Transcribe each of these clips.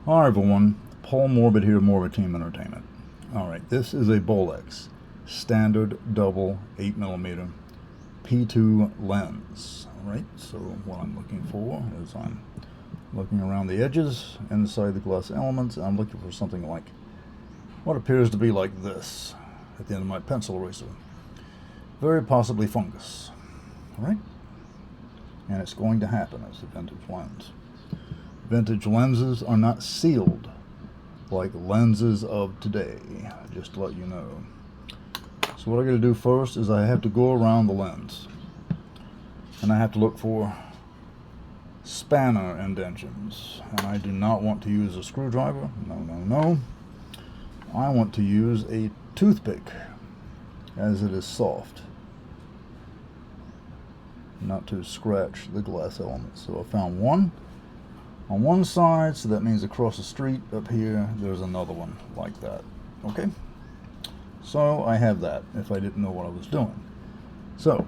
Hi everyone, Paul Morbid here, Morbid Team Entertainment. Alright, this is a Bolex Standard Double 8mm P2 lens. Alright, so what I'm looking for is I'm looking around the edges, inside the glass elements, and I'm looking for something like what appears to be like this at the end of my pencil eraser. Very possibly fungus. Alright? And it's going to happen as a vintage lens. Vintage lenses are not sealed like lenses of today, just to let you know. So what I got to do first is I have to go around the lens, and I have to look for spanner indentions, and I do not want to use a screwdriver. No. I want to use a toothpick, as it is soft, not to scratch the glass elements. So I found one on one side, so that means across the street up here there's another one like that. Okay, so I have that if I didn't know what I was doing. So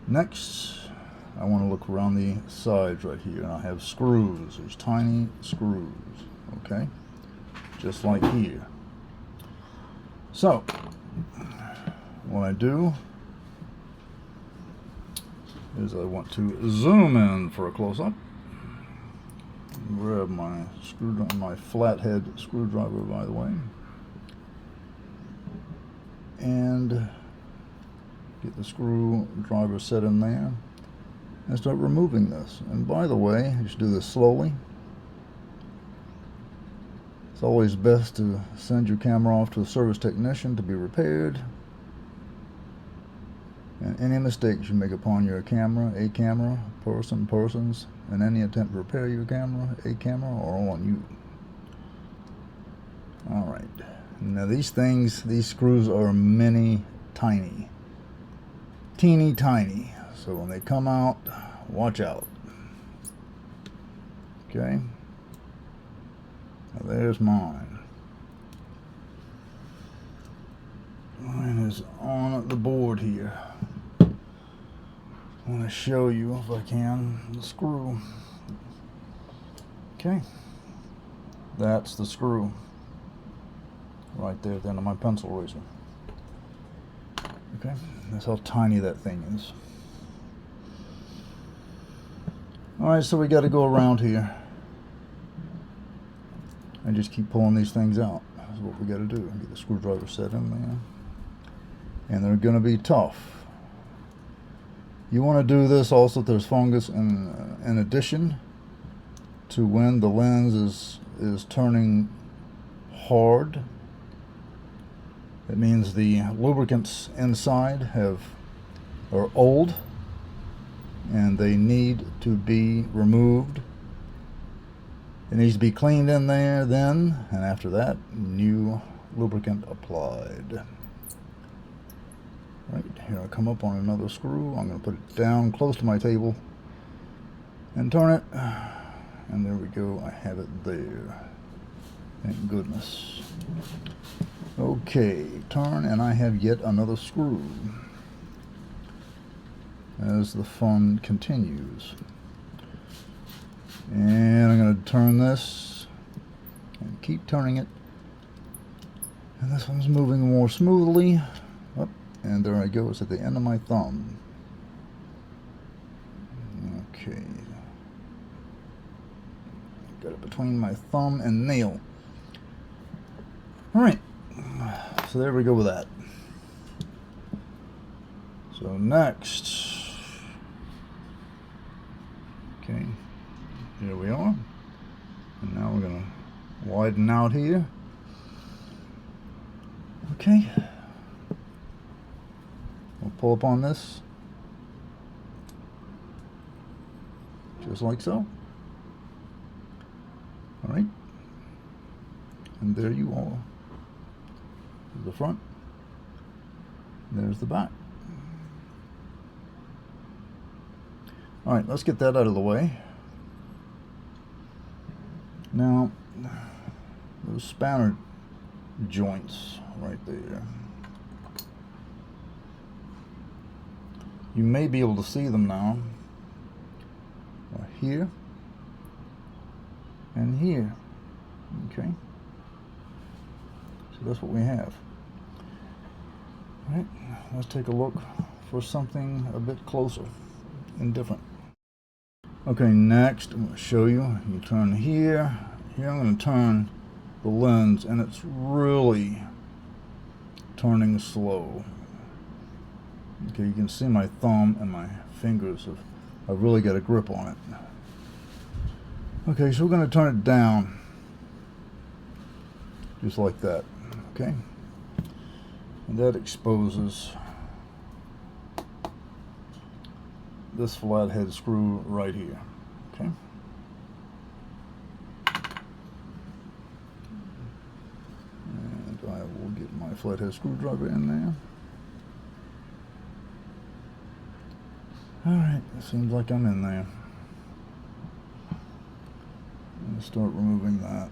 next I want to look around the sides right here, and I have screws. There's tiny screws, okay, just like here. So what I do is I want to zoom in for a close-up. Grab my screwdriver, my flathead screwdriver, by the way, and get the screwdriver set in there and start removing this. And by the way, just do this slowly. It's always best to send your camera off to a service technician to be repaired. And any mistakes you make upon your camera, persons, and any attempt to repair your camera, are all on you. Alright. Now these screws are teeny tiny. So when they come out, watch out. Okay. Now there's mine. Mine is on the board here. I want to show you, if I can, the screw. Okay, that's the screw right there at the end of my pencil eraser. Okay, that's how tiny that thing is. Alright, so we got to go around here and just keep pulling these things out. That's what we got to do. Get the screwdriver set in there, and they're going to be tough. You want to do this also if there's fungus in addition to when the lens is turning hard. It means the lubricants inside are old and they need to be removed. It needs to be cleaned in there then, and after that, new lubricant applied. Right here, I come up on another screw. I'm going to put it down close to my table and turn it, and there we go. I have it there. Thank goodness. Okay, turn, and I have yet another screw as the fun continues. And I'm going to turn this and keep turning it, and this one's moving more smoothly. And there I go, it's at the end of my thumb. Okay. Got it between my thumb and nail. Alright. So there we go with that. So next. Okay. Here we are. And now we're going to widen out here. Okay. We'll pull up on this, just like so. Alright, and there you are. There's the front, there's the back. Alright, let's get that out of the way. Now, those spanner joints right there, you may be able to see them now. here and here. Okay, so that's what we have. All right, let's take a look for something a bit closer and different. Okay, next I'm going to show you. You turn here. Here I'm going to turn the lens, and it's really turning slow. Okay, you can see my thumb and my fingers I've really got a grip on it. Okay, so we're going to turn it down just like that. Okay, and that exposes this flathead screw right here. Okay, and I will get my flathead screwdriver in there. Alright, it seems like I'm in there. I'm going to start removing that.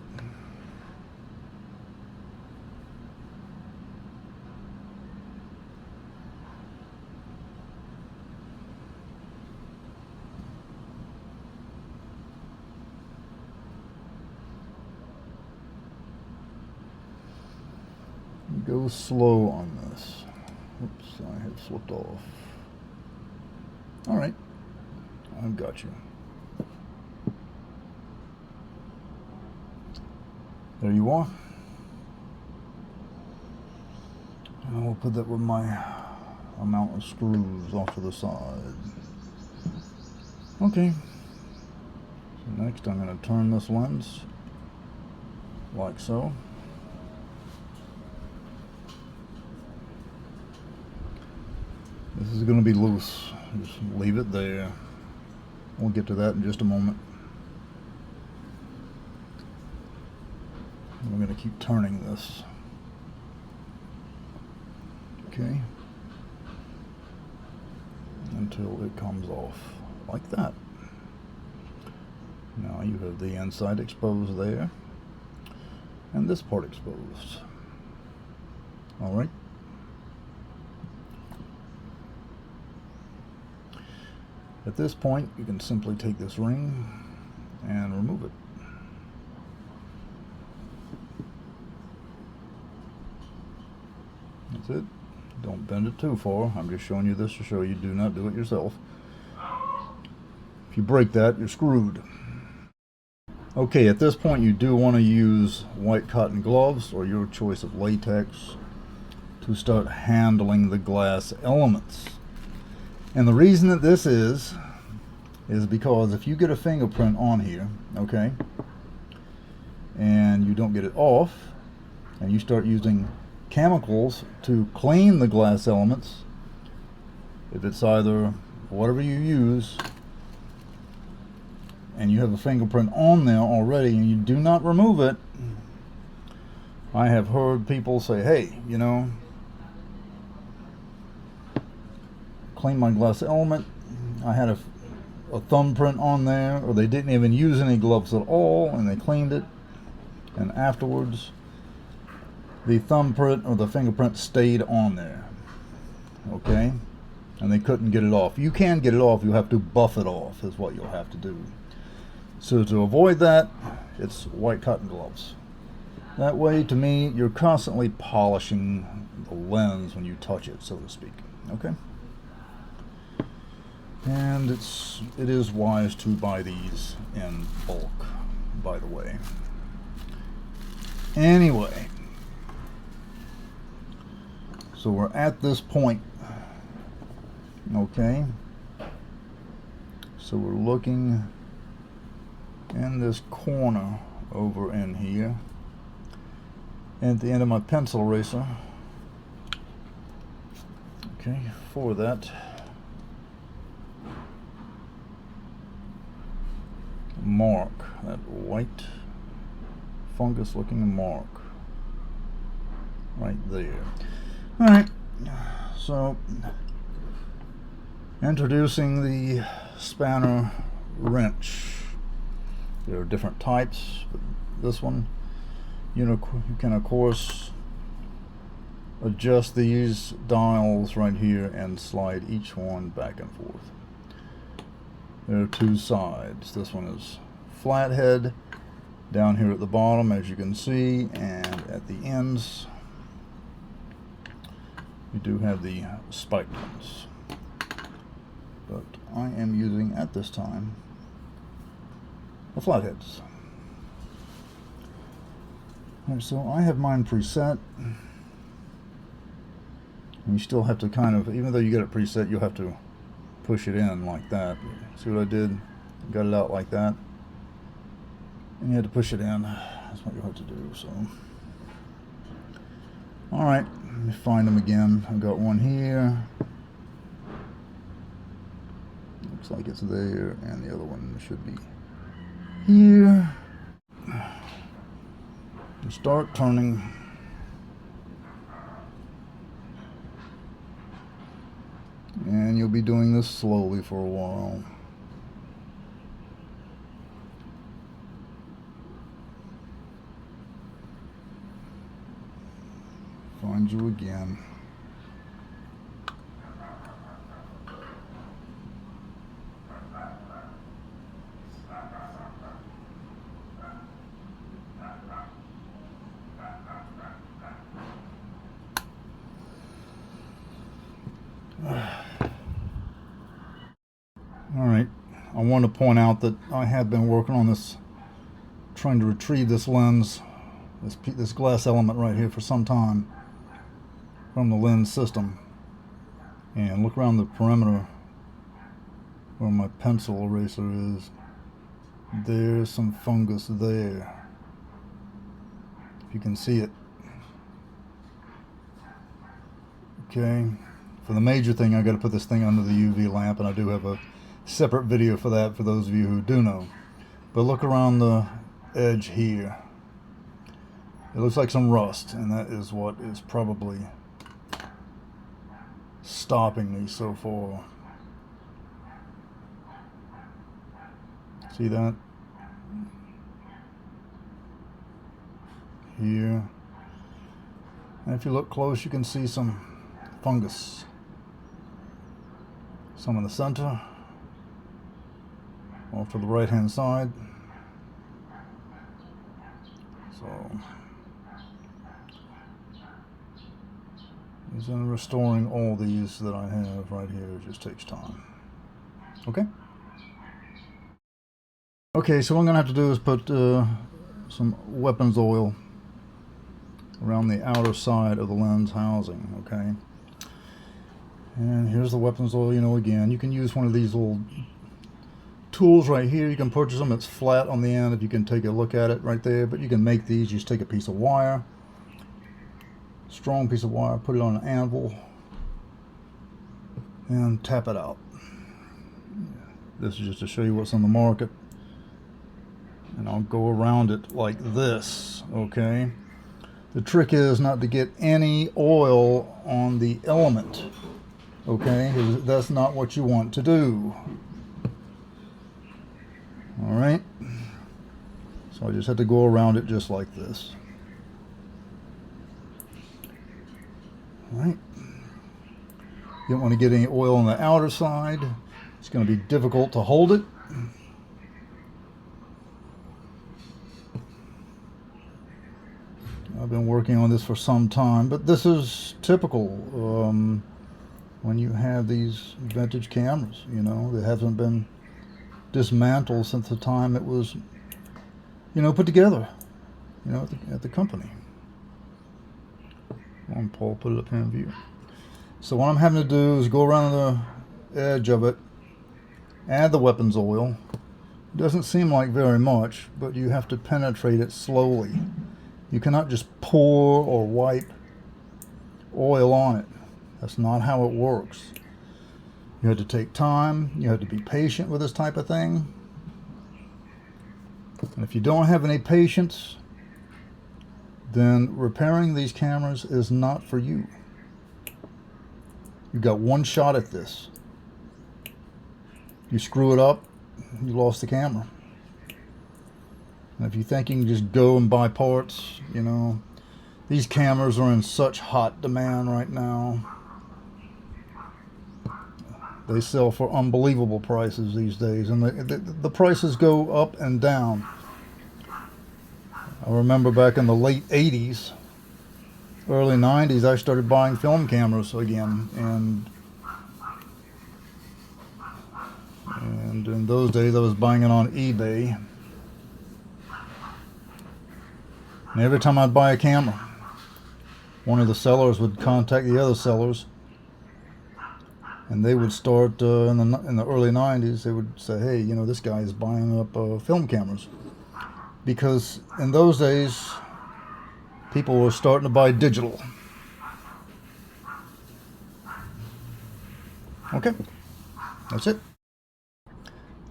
Go slow on this. Oops, I have slipped off. Alright, I've got you. There you are. And I'll put that with my amount of screws off to the side. Okay. So next I'm going to turn this lens like so. This is going to be loose. Just leave it there. We'll get to that in just a moment. We're going to keep turning this. Okay. Until it comes off like that. Now you have the inside exposed there and this part exposed. All right. At this point, you can simply take this ring and remove it. That's it. Don't bend it too far. I'm just showing you this to show you do not do it yourself. If you break that, you're screwed. Okay, at this point you do want to use white cotton gloves or your choice of latex to start handling the glass elements. And the reason that this is because if you get a fingerprint on here, okay, and you don't get it off, and you start using chemicals to clean the glass elements, if it's either whatever you use, and you have a fingerprint on there already, and you do not remove it, I have heard people say, hey, you know, clean my glass element, I had a thumbprint on there, or they didn't even use any gloves at all and they cleaned it, and afterwards the thumbprint or the fingerprint stayed on there, okay, and they couldn't get it off. You can get it off, you have to buff it off is what you'll have to do. So to avoid that, it's white cotton gloves. That way, to me, you're constantly polishing the lens when you touch it, so to speak. Okay? And it is wise to buy these in bulk, by the way. Anyway, so we're at this point. Okay? So we're looking in this corner over in here. And at the end of my pencil eraser, okay, for that mark, that white fungus looking mark right there. Alright, so introducing the spanner wrench. There are different types, but this one, you can of course adjust these dials right here and slide each one back and forth. There are two sides. This one is flathead down here at the bottom, as you can see, and at the ends you do have the spiked ones. But I am using at this time the flatheads. Alright, so I have mine preset. And you still have to kind of, even though you get it preset, you'll have to push it in like that. See what I did? Got it out like that. And you had to push it in. That's what you'll have to do. So, alright, let me find them again. I've got one here. Looks like it's there, and the other one should be here. You start turning. And you'll be doing this slowly for a while. Find you again. Alright, I want to point out that I have been working on this, trying to retrieve this lens, this glass element right here for some time from the lens system. And look around the perimeter where my pencil eraser is. There's some fungus there, if you can see it. Okay, for the major thing, I got to put this thing under the UV lamp, and I do have a separate video for that for those of you who do know. But look around the edge here. It looks like some rust, and that is what is probably stopping me so far. See that? Here. And if you look close, you can see some fungus. Some in the center. Off to the right hand side. So in restoring all these that I have right here, it just takes time. Okay? Okay, so what I'm going to have to do is put some weapons oil around the outer side of the lens housing, okay? And here's the weapons oil, you know, again. You can use one of these little tools right here. You can purchase them. It's flat on the end if you can take a look at it right there. But you can make these. You just take a piece of wire, strong piece of wire, put it on an anvil, and tap it out. This is just to show you what's on the market. And I'll go around it like this, okay? The trick is not to get any oil on the element, okay? That's not what you want to do. Alright, so I just have to go around it just like this. Alright, you don't want to get any oil on the outer side. It's going to be difficult to hold it. I've been working on this for some time, but this is typical when you have these vintage cameras, you know, that haven't been dismantled since the time it was, you know, put together, you know, at the company. Come on, Paul, put it up here in view. So what I'm having to do is go around the edge of it, add the weapons oil. It doesn't seem like very much, but you have to penetrate it slowly. You cannot just pour or wipe oil on it. That's not how it works. You have to take time. You have to be patient with this type of thing. And if you don't have any patience, then repairing these cameras is not for you. You've got one shot at this. You screw it up, you lost the camera. And if you think you can just go and buy parts, you know, these cameras are in such hot demand right now. They sell for unbelievable prices these days, and the prices go up and down. I remember back in the late 80s, early 90s, I started buying film cameras again, and in those days I was buying it on eBay. And every time I'd buy a camera, one of the sellers would contact the other sellers, and they would start in the early 90s. They would say, "Hey, you know, this guy is buying up film cameras," because in those days people were starting to buy digital. Okay, that's it.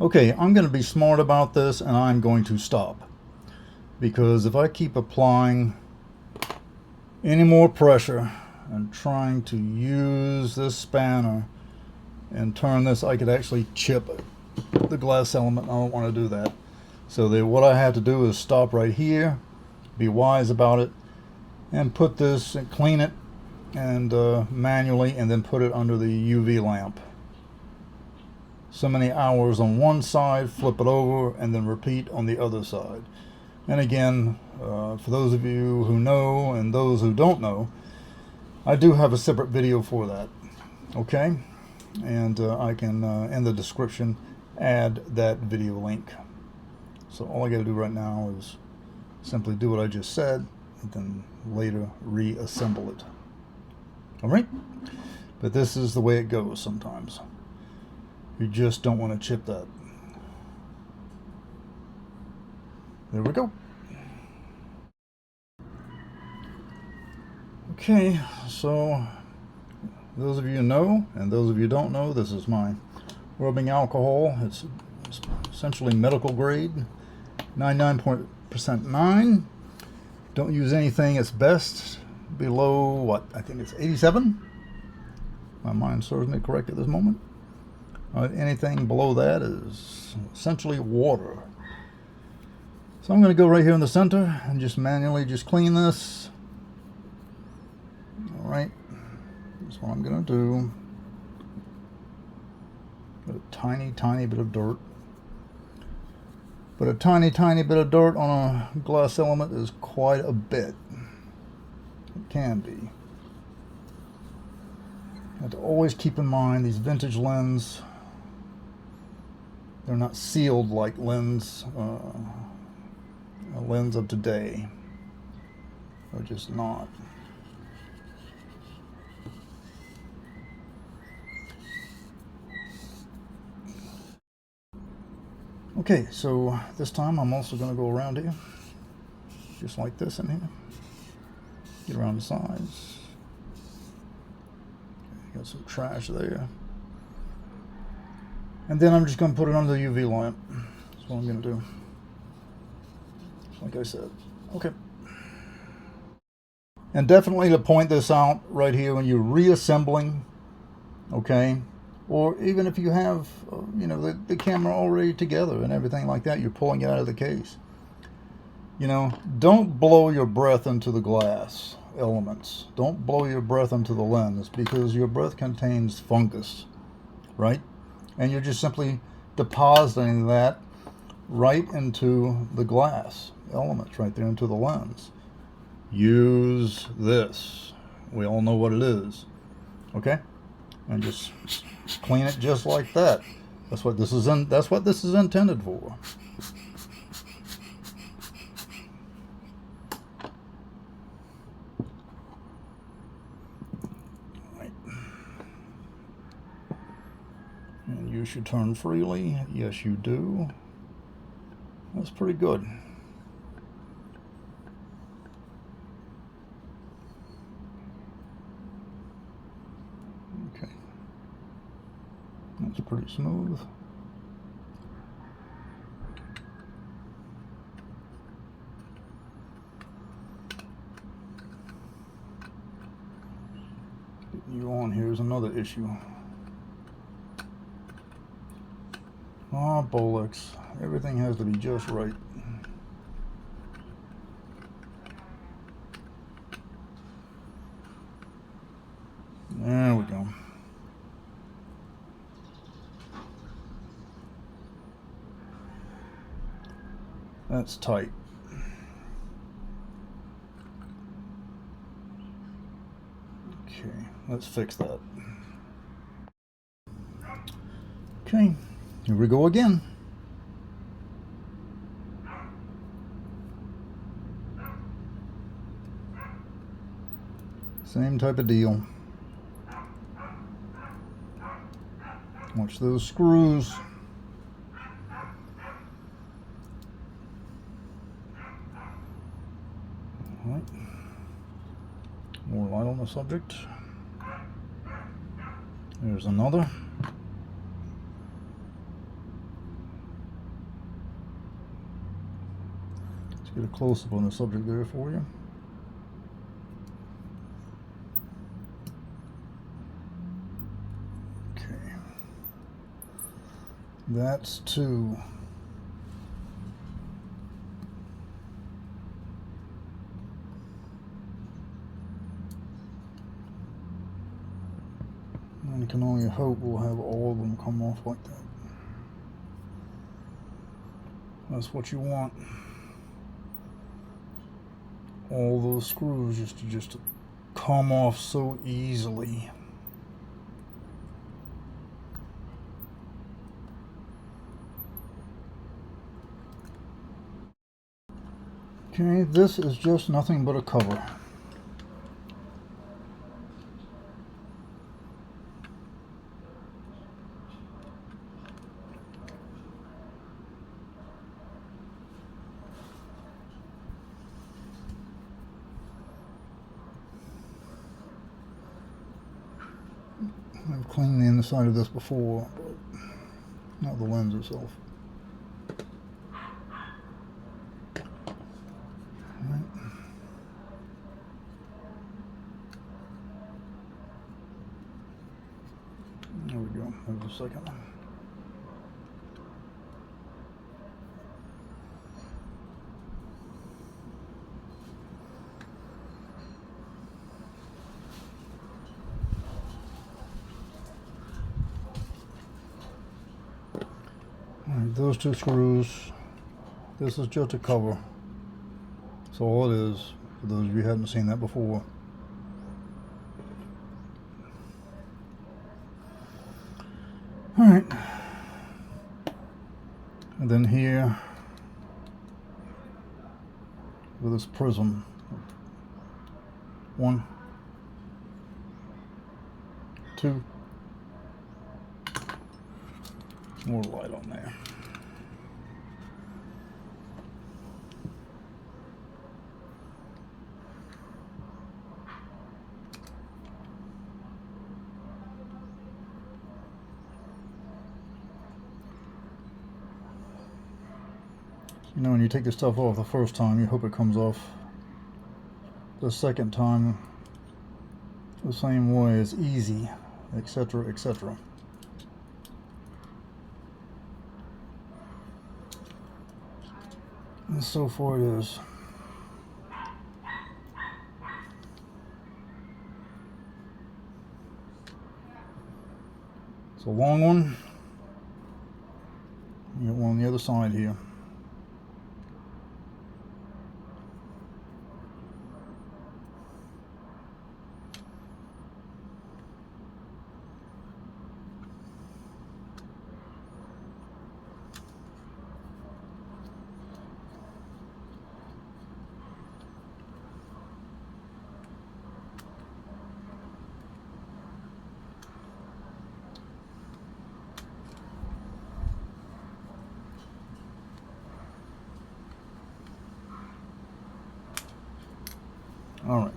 Okay, I'm going to be smart about this, and I'm going to stop, because if I keep applying any more pressure and trying to use this spanner and turn this, I could actually chip the glass element. I don't want to do that. So what I have to do is stop right here, be wise about it, and put this and clean it and manually, and then put it under the UV lamp. So many hours on one side, flip it over, and then repeat on the other side. And again, for those of you who know and those who don't know, I do have a separate video for that. Okay? And I can, in the description, add that video link. So all I got to do right now is simply do what I just said, and then later reassemble it. All right? But this is the way it goes sometimes. You just don't want to chip that. There we go. Okay, so those of you who know, and those of you who don't know, this is my rubbing alcohol. It's essentially medical grade, 99% 9. Don't use anything that's best below, what, I think it's 87? My mind serves me correct at this moment. Anything below that is essentially water. So I'm going to go right here in the center and just manually just clean this. All right, that's what I'm going to do. Got a tiny bit of dirt. But a tiny bit of dirt on a glass element is quite a bit. It can be. You have to always keep in mind these vintage lenses, they're not sealed like lens of today. They're just not. Okay, so this time I'm also going to go around here, just like this in here. Get around the sides. Got some trash there. And then I'm just going to put it under the UV lamp. That's what I'm going to do. Like I said. Okay. And definitely to point this out right here when you're reassembling, okay, or even if you have, you know, the camera already together and everything like that, you're pulling it out of the case. You know, don't blow your breath into the glass elements. Don't blow your breath into the lens, because your breath contains fungus, right? And you're just simply depositing that right into the glass elements, right there into the lens. Use this. We all know what it is. Okay? And just clean it just like that. That's what this is intended for. Right. And you should turn freely. Yes, you do. That's pretty good. Okay. That's pretty smooth. Getting you on here is another issue. Ah, Bolex. Everything has to be just right. There we go. That's tight. Okay, let's fix that. Okay, here we go again. Same type of deal. Watch those screws. All right. More light on the subject. There's another. Let's get a close-up on the subject there for you. Okay. That's two. And you can only hope we'll have all of them come off like that. That's what you want. All those screws just to come off so easily. Okay, this is just nothing but a cover. I've cleaned the inside of this before, but not the lens itself. Right. There we go. There's a second one. Alright, those two screws, this is just a cover. That's all it is, for those of you who haven't seen that before. Alright, and then here, with this prism, 1, 2, more light on there. You know, when you take the stuff off the first time, you hope it comes off the second time the same way. It's easy, etc., etc. And so far it is. It's a long one. You got one on the other side here. Alright.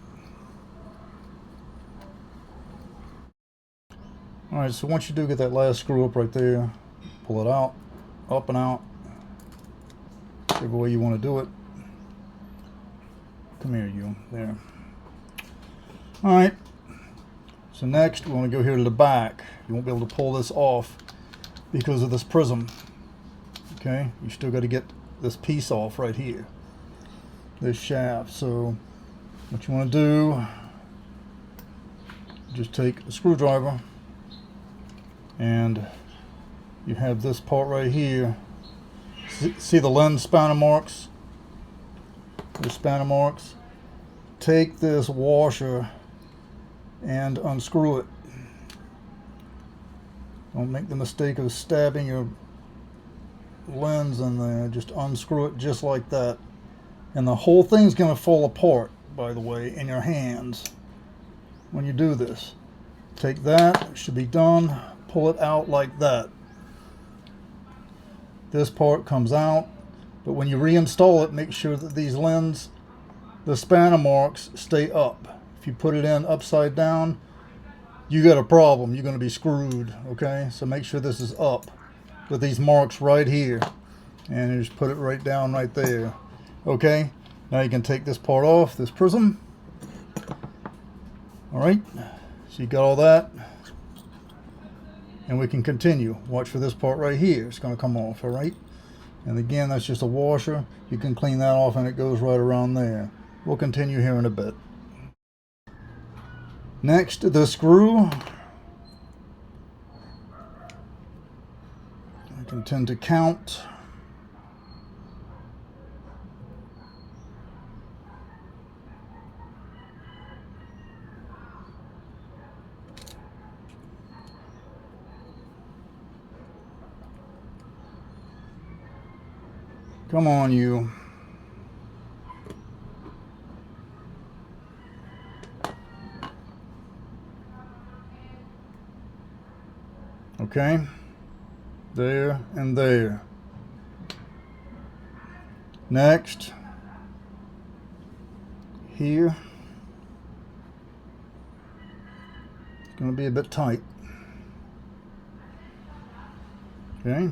Alright, so once you do get that last screw up right there, pull it out, up and out, whichever way you want to do it. Come here, you. There. Alright. So next, we want to go here to the back. You won't be able to pull this off because of this prism. Okay? You still got to get this piece off right here. This shaft. So what you want to do, just take a screwdriver and you have this part right here See the lens spanner marks? The spanner marks. Take this washer and unscrew it. Don't make the mistake of stabbing your lens in there. Just unscrew it just like that. And the whole thing's going to fall apart, by the way, in your hands when you do this. Take that, it should be done. Pull it out like that. This part comes out, but when you reinstall it, make sure that these lens, the spanner marks, stay up. If you put it in upside down, you got a problem. You're going to be screwed, okay? So make sure this is up with these marks right here. And you just put it right down right there. Okay? Now you can take this part off, this prism. Alright, so you got all that. And we can continue. Watch for this part right here. It's going to come off, alright? And again, that's just a washer. You can clean that off and it goes right around there. We'll continue here in a bit. Next, the screw. I can tend to count. Come on, you. Okay. There and there. Next. Here. It's going to be a bit tight. Okay.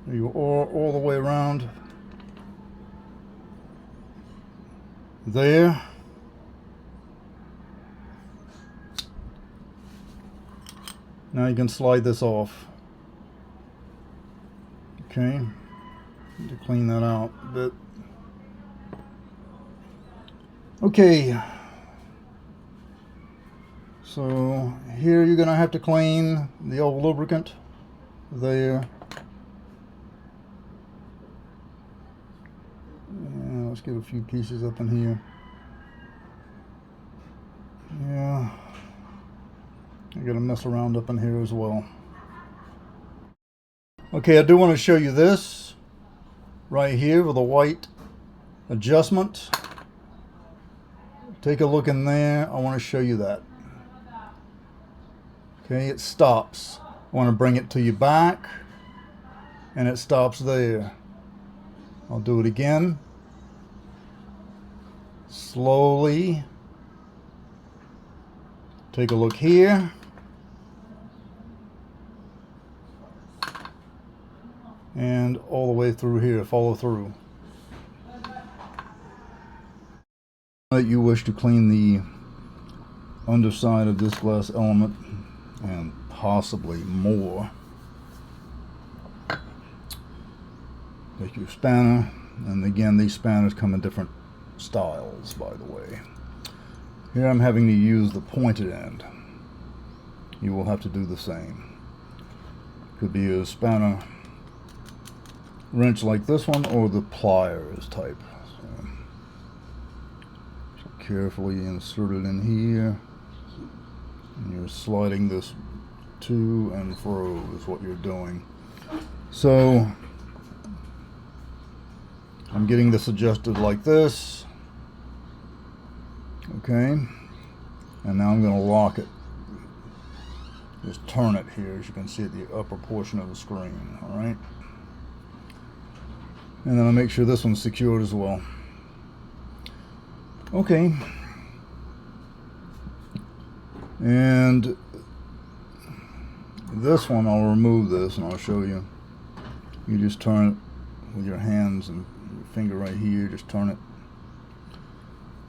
You all the way around there. Now you can slide this off. Okay, need to clean that out a bit. Okay, so here you're gonna have to clean the old lubricant there. Let's get a few pieces up in here. Yeah, I gotta mess around up in here as well. Okay, I do want to show you this right here with a white adjustment. Take a look in there. I want to show you that. Okay, it stops. I want to bring it to your back and it stops there. I'll do it again. Slowly. Take a look here. And all the way through here, follow through. That you wish to clean the underside of this glass element and possibly more. Take your spanner, and again these spanners come in different styles, by the way. Here I'm having to use the pointed end. You will have to do the same. Could be a spanner wrench like this one or the pliers type. So carefully insert it in here, and you're sliding this to and fro is what you're doing. So I'm getting this adjusted like this. Okay, and now I'm going to lock it. Just turn it here, as you can see at the upper portion of the screen. All right, and then I'll make sure this one's secured as well. Okay, and this one I'll remove this and I'll show you. You just turn it with your hands and your finger right here. Just turn it.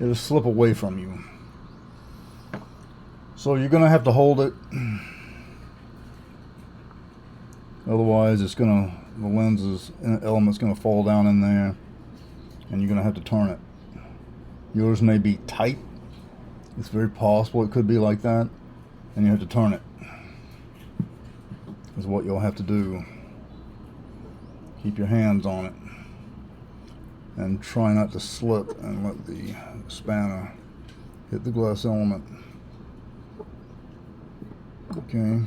It'll slip away from you. So you're going to have to hold it. Otherwise it's going to, the lens element's going to fall down in there and you're going to have to turn it. Yours may be tight. It's very possible it could be like that. And you have to turn it. Is what you'll have to do. Keep your hands on it and try not to slip and let the spanner hit the glass element. Okay.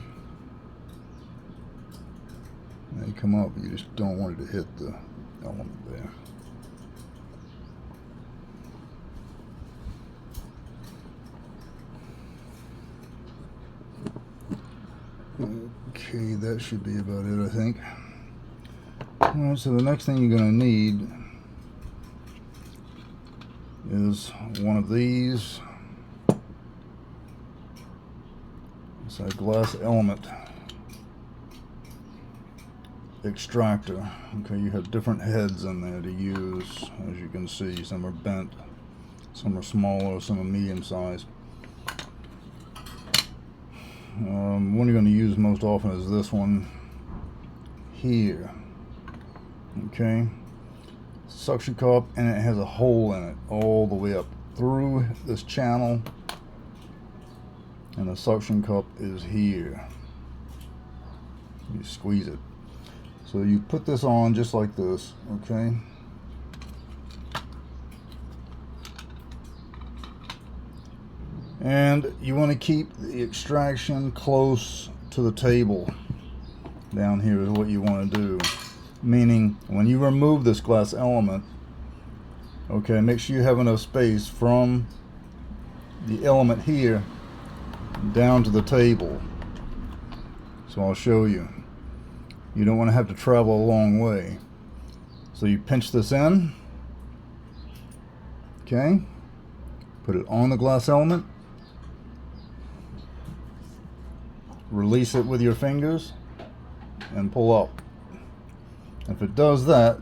They come up, you just don't want it to hit the element there. Okay, that should be about it, I think. Alright, so the next thing you're going to need is one of these. It's a glass element extractor. Okay, you have different heads in there to use, as you can see. Some are bent, some are smaller, some are medium sized. One you're going to use most often is this one here. Okay, suction cup, and it has a hole in it all the way up through this channel, and the suction cup is here. You squeeze it. So you put this on just like this, okay? And you want to keep the extraction close to the table. Down here is what you want to do. Meaning, when you remove this glass element, okay, make sure you have enough space from the element here down to the table. So I'll show you. You don't want to have to travel a long way. So you pinch this in, okay, put it on the glass element, release it with your fingers, and pull up. If it does that,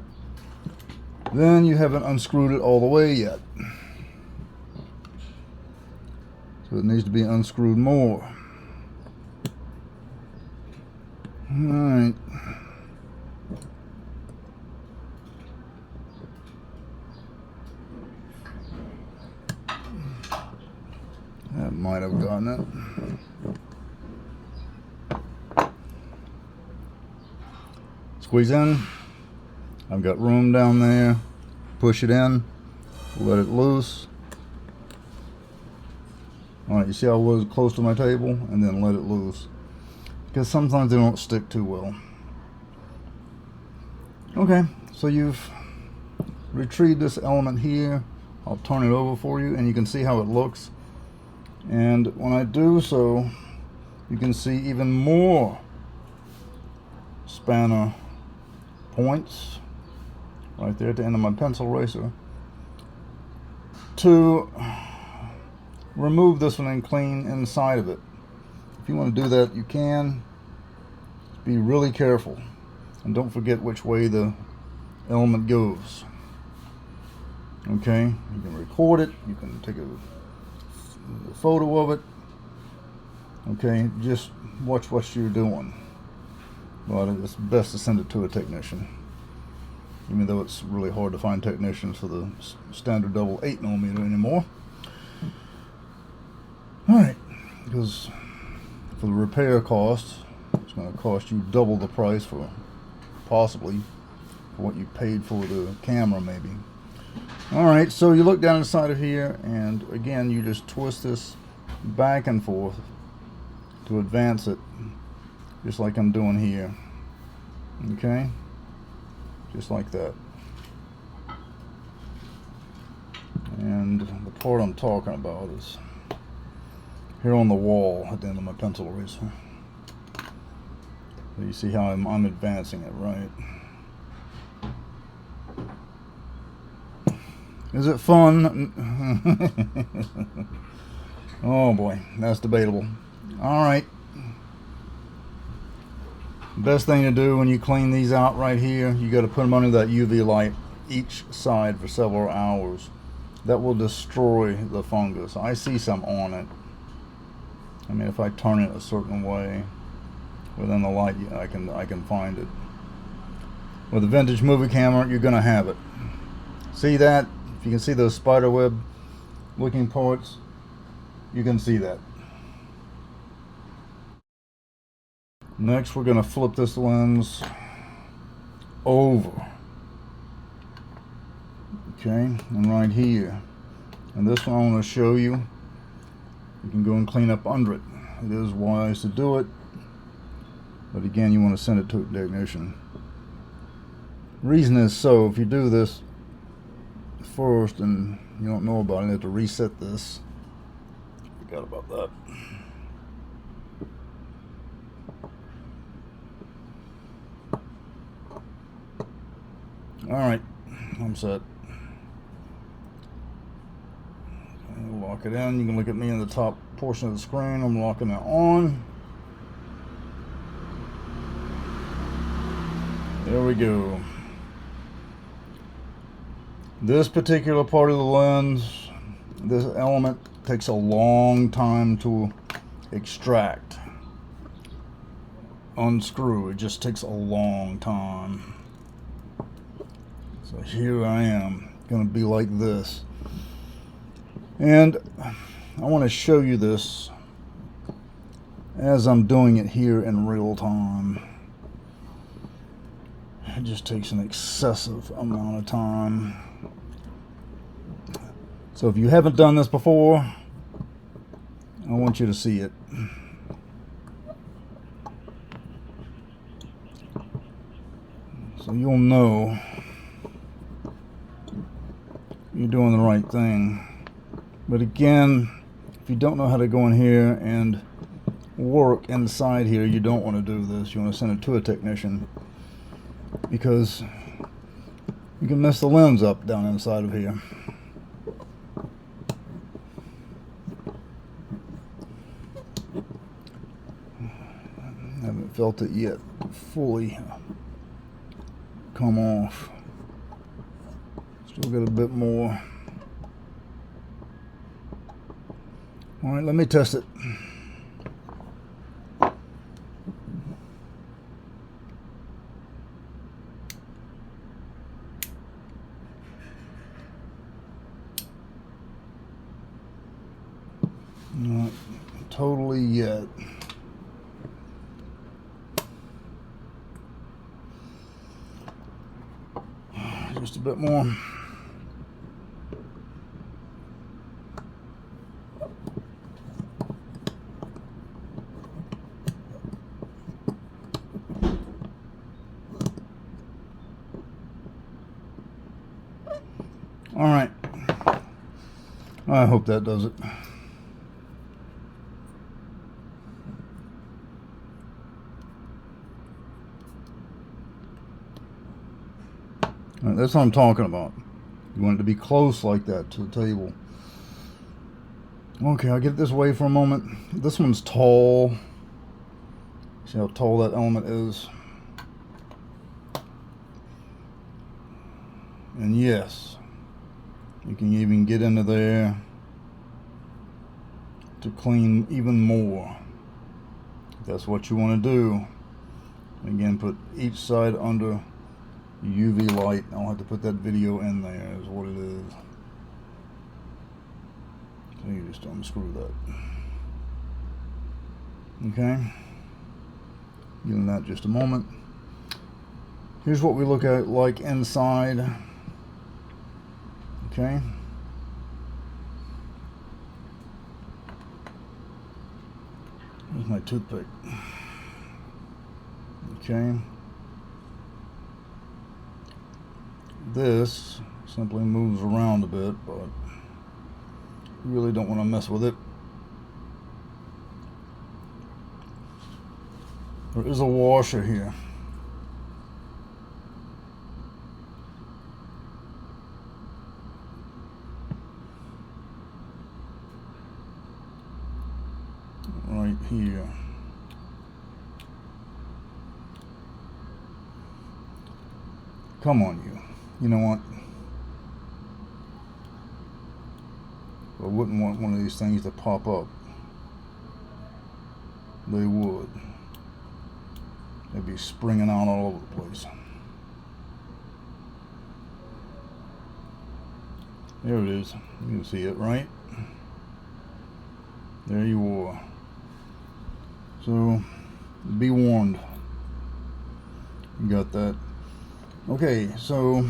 then you haven't unscrewed it all the way yet. So it needs to be unscrewed more. Alright. That might have gotten it. Squeeze in. I've got room down there. Push it in. Let it loose. Alright, you see how I was close to my table? And then let it loose. Because sometimes they don't stick too well. Okay, so you've retrieved this element here. I'll turn it over for you and you can see how it looks. And when I do so, you can see even more spanner points right there at the end of my pencil eraser to remove this one and clean inside of it. If you want to do that, you can. Just be really careful and don't forget which way the element goes. Okay, you can record it, you can take a photo of it. Okay, just watch what you're doing. But it's best to send it to a technician, even though it's really hard to find technicians for the standard double 8mm anymore. Alright, because for the repair cost, it's going to cost you double the price for possibly for what you paid for the camera maybe. Alright, so you look down inside of here, and again you just twist this back and forth to advance it, just like I'm doing here. Okay, just like that. And the part I'm talking about is here on the wall at the end of my pencil eraser. So you see how I'm advancing it, right? Is it fun? Oh boy, that's debatable. Alright. Best thing to do when you clean these out right here, you got to put them under that UV light each side for several hours. That will destroy the fungus. I see some on it. I mean, if I turn it a certain way within the light, I can find it. With a vintage movie camera, you're going to have it. See that? If you can see those spider web looking parts, you can see that. Next, we're going to flip this lens over. Okay, and right here. And this one I want to show you. You can go and clean up under it. It is wise to do it, but again, you want to send it to a technician. Reason is, so if you do this first and you don't know about it, you have to reset this. Forgot about that. Alright, I'm set. I'll lock it in. You can look at me in the top portion of the screen. I'm locking it on. There we go. This particular part of the lens, this element takes a long time to extract. Unscrew, it just takes a long time. So here I am, gonna be like this. And I want to show you this as I'm doing it here in real time. It just takes an excessive amount of time. So if you haven't done this before, I want you to see it. So you'll know you're doing the right thing. But again, if you don't know how to go in here and work inside here, you don't want to do this. You want to send it to a technician, because you can mess the lens up down inside of here. Haven't felt it yet fully come off. Still got a bit more. All right, let me test it. Not totally yet. Just a bit more. All right. I hope that does it. All right, that's what I'm talking about. You want it to be close like that to the table. Okay, I'll get this way for a moment. This one's tall. See how tall that element is? And yes, you can even get into there to clean even more. If that's what you want to do. Again, put each side under UV light. I'll have to put that video in there, is what it is. So you just unscrew that. Okay. Giving that just a moment. Here's what we look at like inside. Okay. Here's my toothpick. Okay. This simply moves around a bit, but you really don't want to mess with it. There is a washer here. Right here. Come on, you. You know what? I wouldn't want one of these things to pop up. They would. They'd be springing out all over the place. There it is. You can see it, right? There you are. So, be warned. You got that. Okay, so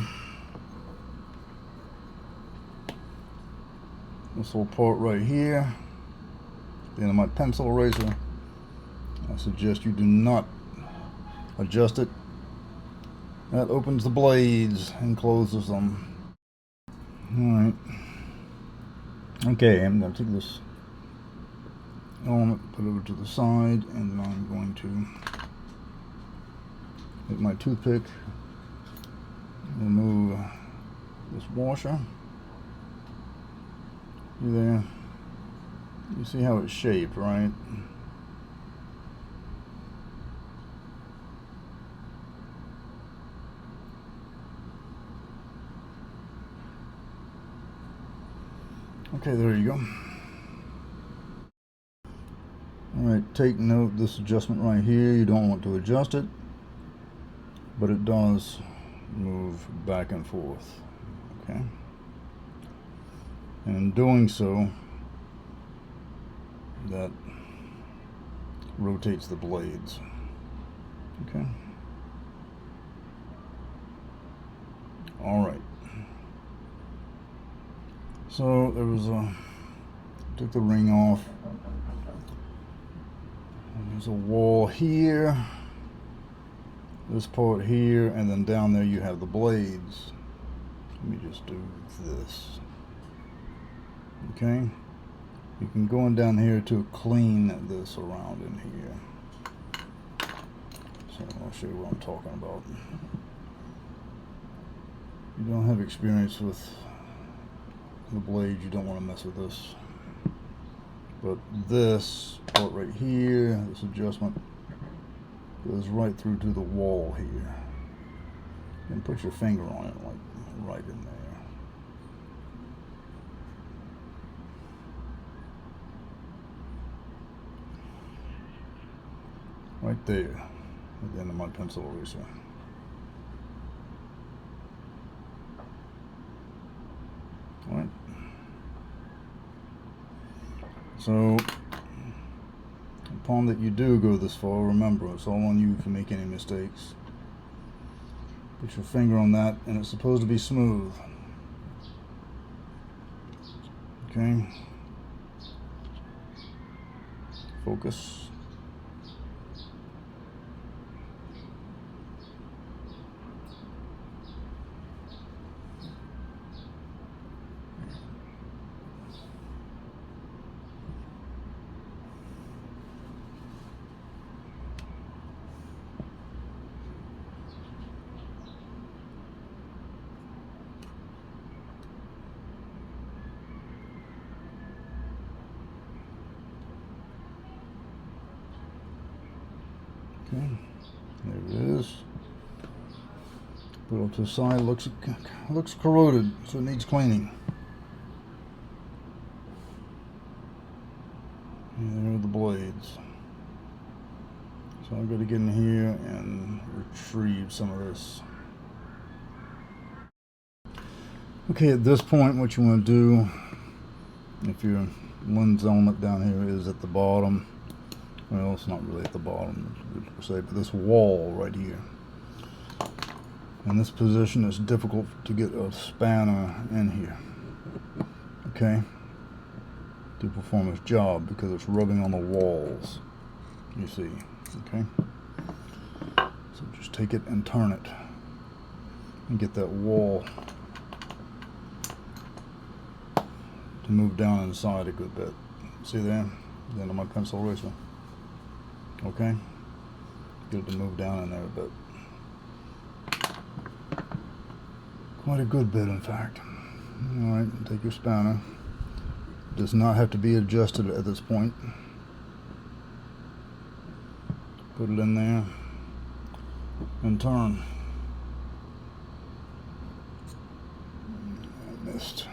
this little part right here, the end of my pencil eraser, I suggest you do not adjust it. That opens the blades and closes them. Alright. Okay, I'm going to take this element, put it over to the side, and then I'm going to take my toothpick, remove this washer. See there? You see how it's shaped, right? Okay, there you go. Alright, take note this adjustment right here, you don't want to adjust it, but it does move back and forth. Okay? And in doing so, that rotates the blades. Okay? Alright. So there was took the ring off. There's a wall here, this part here, and then down there you have the blades. Let me just do this. Okay, you can go in down here to clean this around in here. So I'll show you what I'm talking about. You don't have experience with the blades, you don't want to mess with this. But this part right here, this adjustment goes right through to the wall here. And put your finger on it, like right in there. Right there, at the end of my pencil eraser. Alright. So, upon that you do go this far, remember, it's all on you if you make any mistakes. Put your finger on that, and it's supposed to be smooth. Okay. Focus. Okay, there it is. Put it to the side. Looks corroded, so it needs cleaning. And there are the blades. So I've got to get in here and retrieve some of this. Okay, at this point, what you want to do, if your lens element down here is at the bottom, well, it's not really at the bottom per se, but this wall right here. In this position, it's difficult to get a spanner in here, okay, to perform its job because it's rubbing on the walls, you see, okay. So just take it and turn it and get that wall to move down inside a good bit. See there? The end of my pencil eraser. Okay? Get it to move down in there a bit. Quite a good bit, in fact. Alright, take your spanner. Does not have to be adjusted at this point. Put it in there and turn. I missed.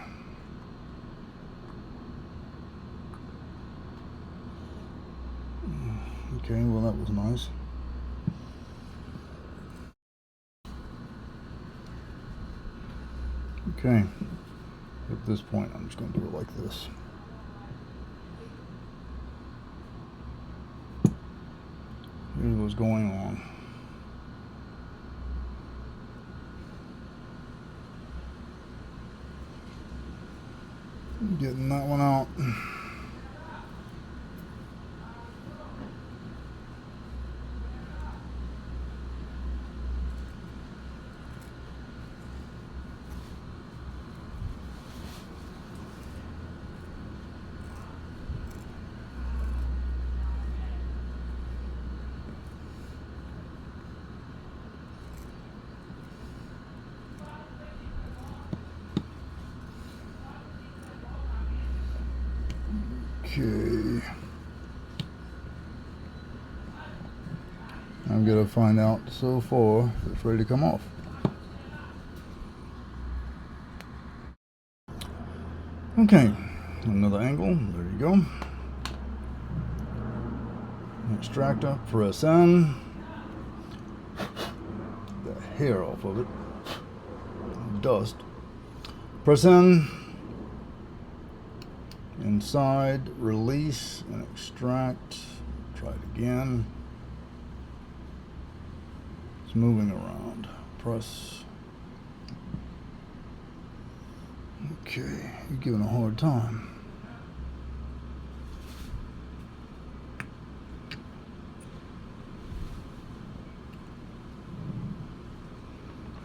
Okay, well that was nice. Okay, at this point I'm just going to do it like this. Here's what's going on. Getting that one out. Okay. I'm gonna find out so far if it's ready to come off. Okay, another angle. There you go. Extractor, press in. The hair off of it. Dust. Press in. Inside, release and extract. Try it again. It's moving around. Press. Okay, you're giving a hard time.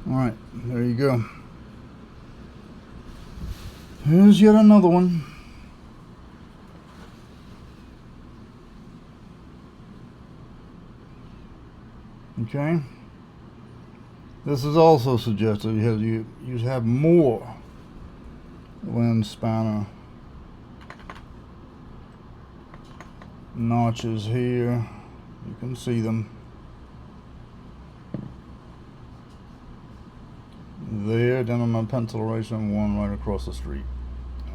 Alright, there you go. Here's yet another one. Okay. This is also suggested you have more lens spanner notches here. You can see them. There, down on my pencil erasing, one right across the street.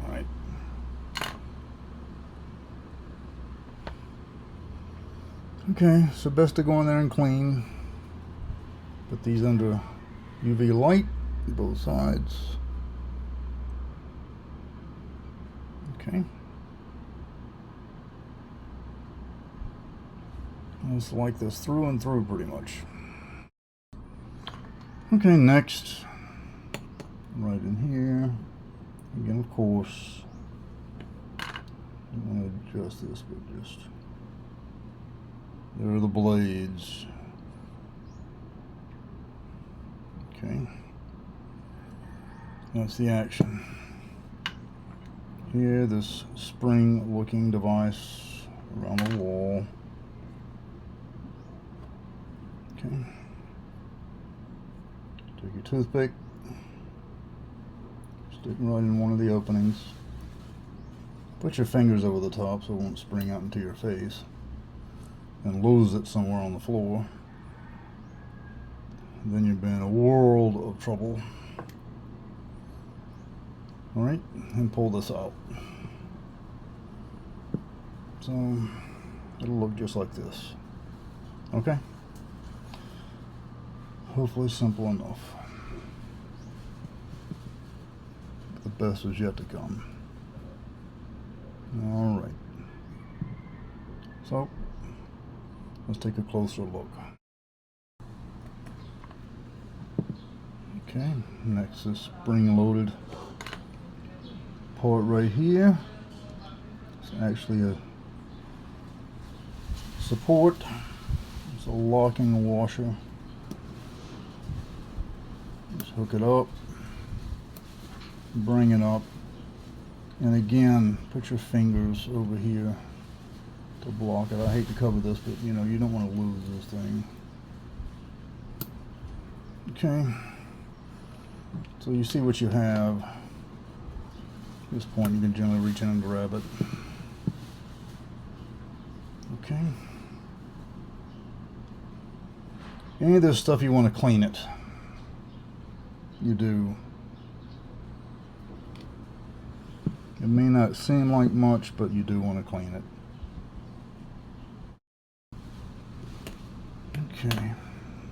Alright. Okay, so best to go in there and clean. Put these under UV light, both sides. Okay. It's like this through and through pretty much. Okay, next. Right in here. Again, of course. I'm going to adjust this, but just. There are the blades. Okay. That's the action. Here, this spring-looking device around the wall. Okay. Take your toothpick. Stick it right in one of the openings. Put your fingers over the top so it won't spring out into your face. And lose it somewhere on the floor. Then you've been in a world of trouble. Alright, and pull this out. So it'll look just like this. Okay? Hopefully simple enough. The best is yet to come. Alright. So let's take a closer look. Okay, next is spring-loaded part right here. It's actually a support. It's a locking washer. Just hook it up, bring it up, and again, put your fingers over here to block it. I hate to cover this, but you know, you don't want to lose this thing. Okay. So you see what you have. At this point you can generally reach in and grab it. Okay. Any of this stuff you want to clean it. You do. It may not seem like much, but you do want to clean it. Okay.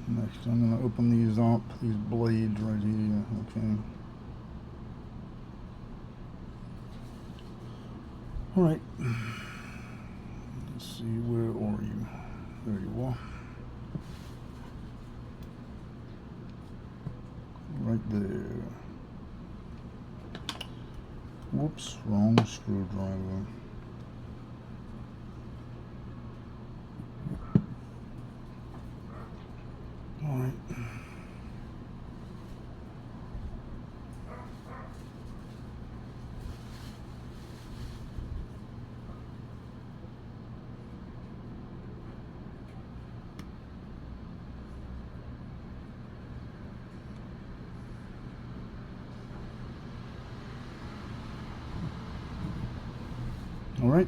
Next, I'm going to open these up, these blades right here. Okay. Alright. Let's see, where are you? There you are. Right there. Whoops, wrong screwdriver. Alright. Alright.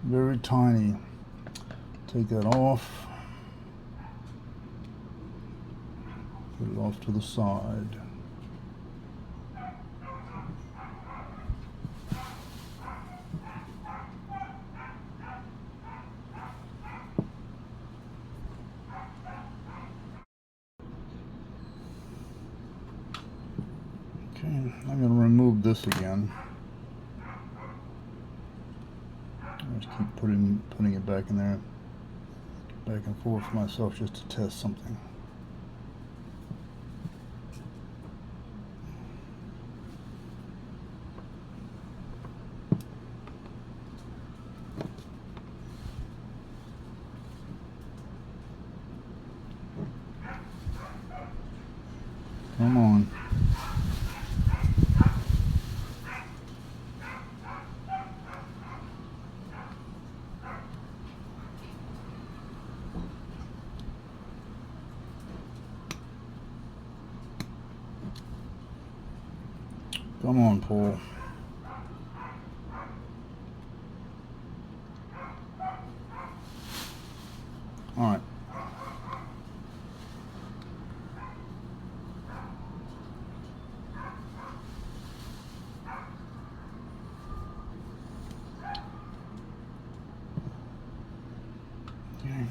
Very tiny. Take that off. Put it off to the side. Okay, I'm going to remove this again. Just keep putting it back in there, back and forth for myself, just to test something. Come on. Come on, Paul. All right. Okay.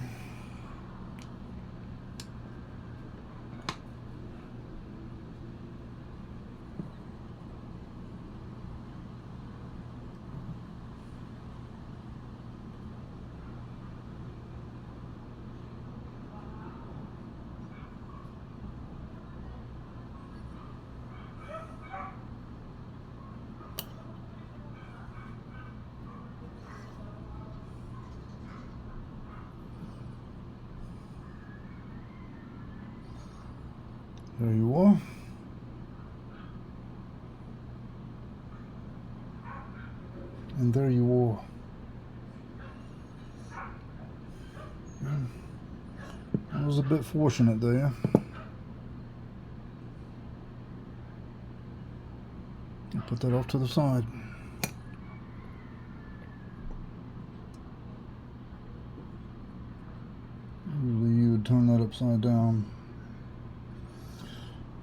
There you are. And there you are. I was a bit fortunate there. I'll put that off to the side. Usually you would turn that upside down.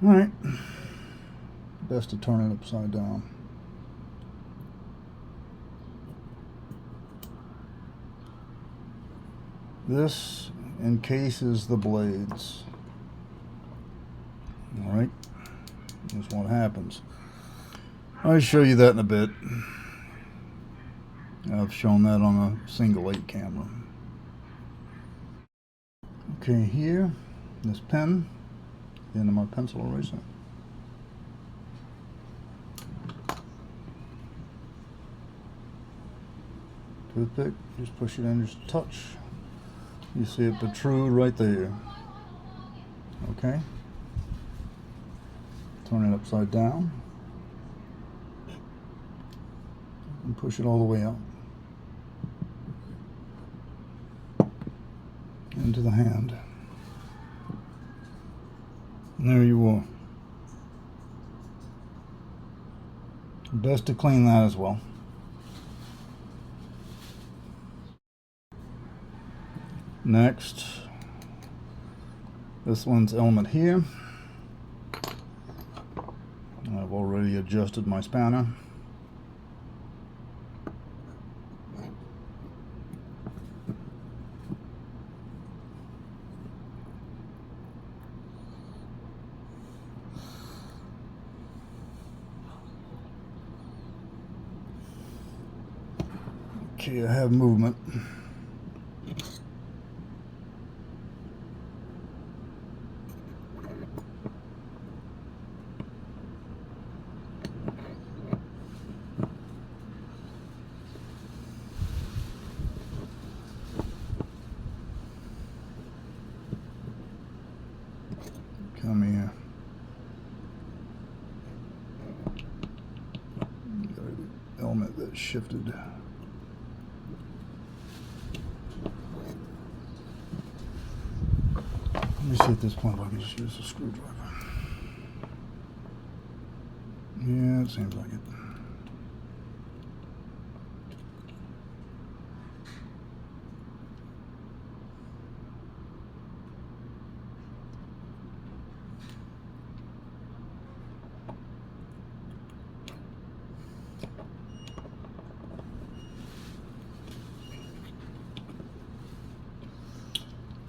Alright, best to turn it upside down. This encases the blades. Alright, that's what happens. I'll show you that in a bit. I've shown that on a single 8 camera. Okay, here, this pen. The end of my pencil eraser. Toothpick, just push it in just a touch. You see it protrude right there. Okay. Turn it upside down. And push it all the way out. Into the hand. And there you are. Best to clean that as well. Next, this one's element here. I've already adjusted my spanner. Okay, I have movement. that shifted. Let me see at this point if I can just use a screwdriver. Yeah, it seems like it.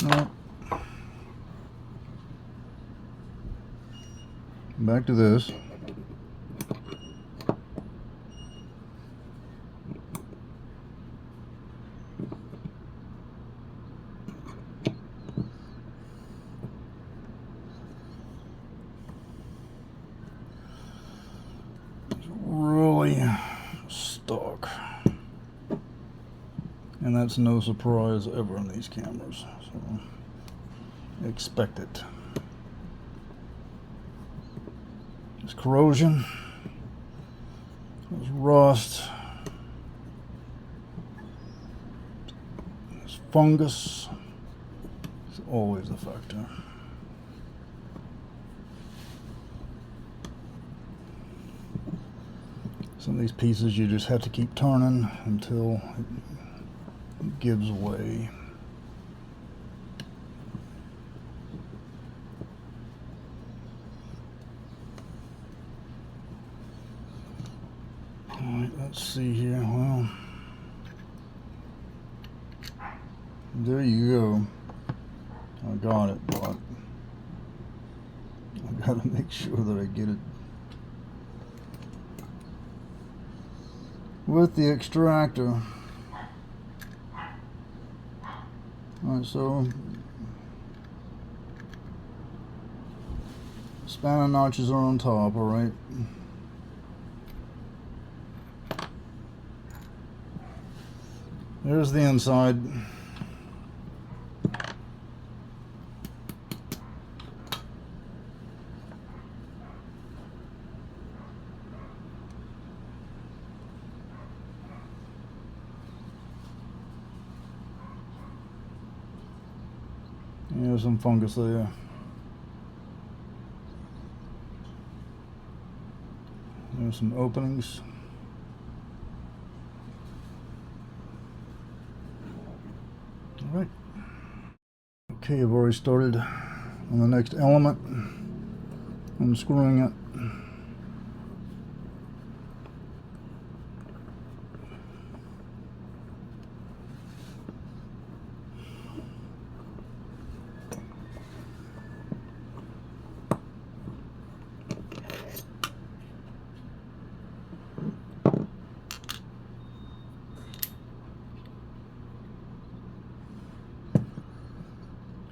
Well, back to this. It's really stuck. And that's no surprise ever in these cameras. So expect it. There's corrosion. There's rust. There's fungus. It's always a factor. Some of these pieces you just have to keep turning until it gives way. Alright, let's see here. Well, there you go. I got it, but I gotta make sure that I get it with the extractor. Alright, so spanner notches are on top, alright. There's the inside. There's some fungus there. There's some openings. All right. Okay, I've already started on the next element. I'm screwing it.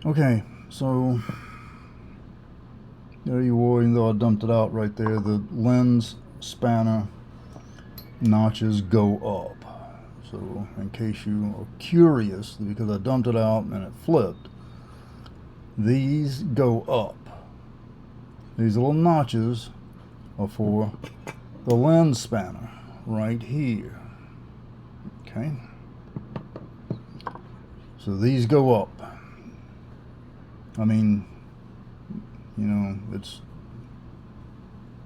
Okay, so there you are, even though I dumped it out right there, the lens spanner notches go up. So in case you are curious, because I dumped it out and it flipped, these go up. These little notches are for the lens spanner right here. Okay, so these go up. I mean, you know, it's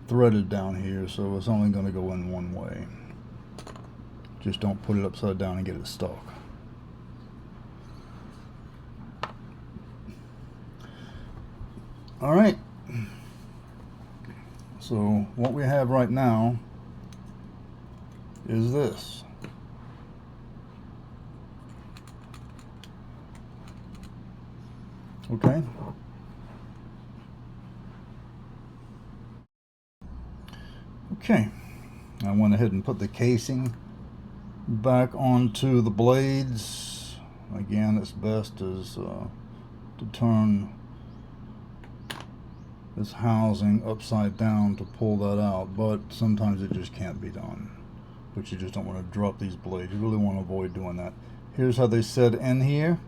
threaded down here, so it's only going to go in one way. Just don't put it upside down and get it stuck. All right. So what we have right now is this. Okay. Okay. I went ahead and put the casing back onto the blades. Again, it's best is to turn this housing upside down to pull that out, but sometimes it just can't be done. But you just don't want to drop these blades. You really want to avoid doing that. Here's how they set in here.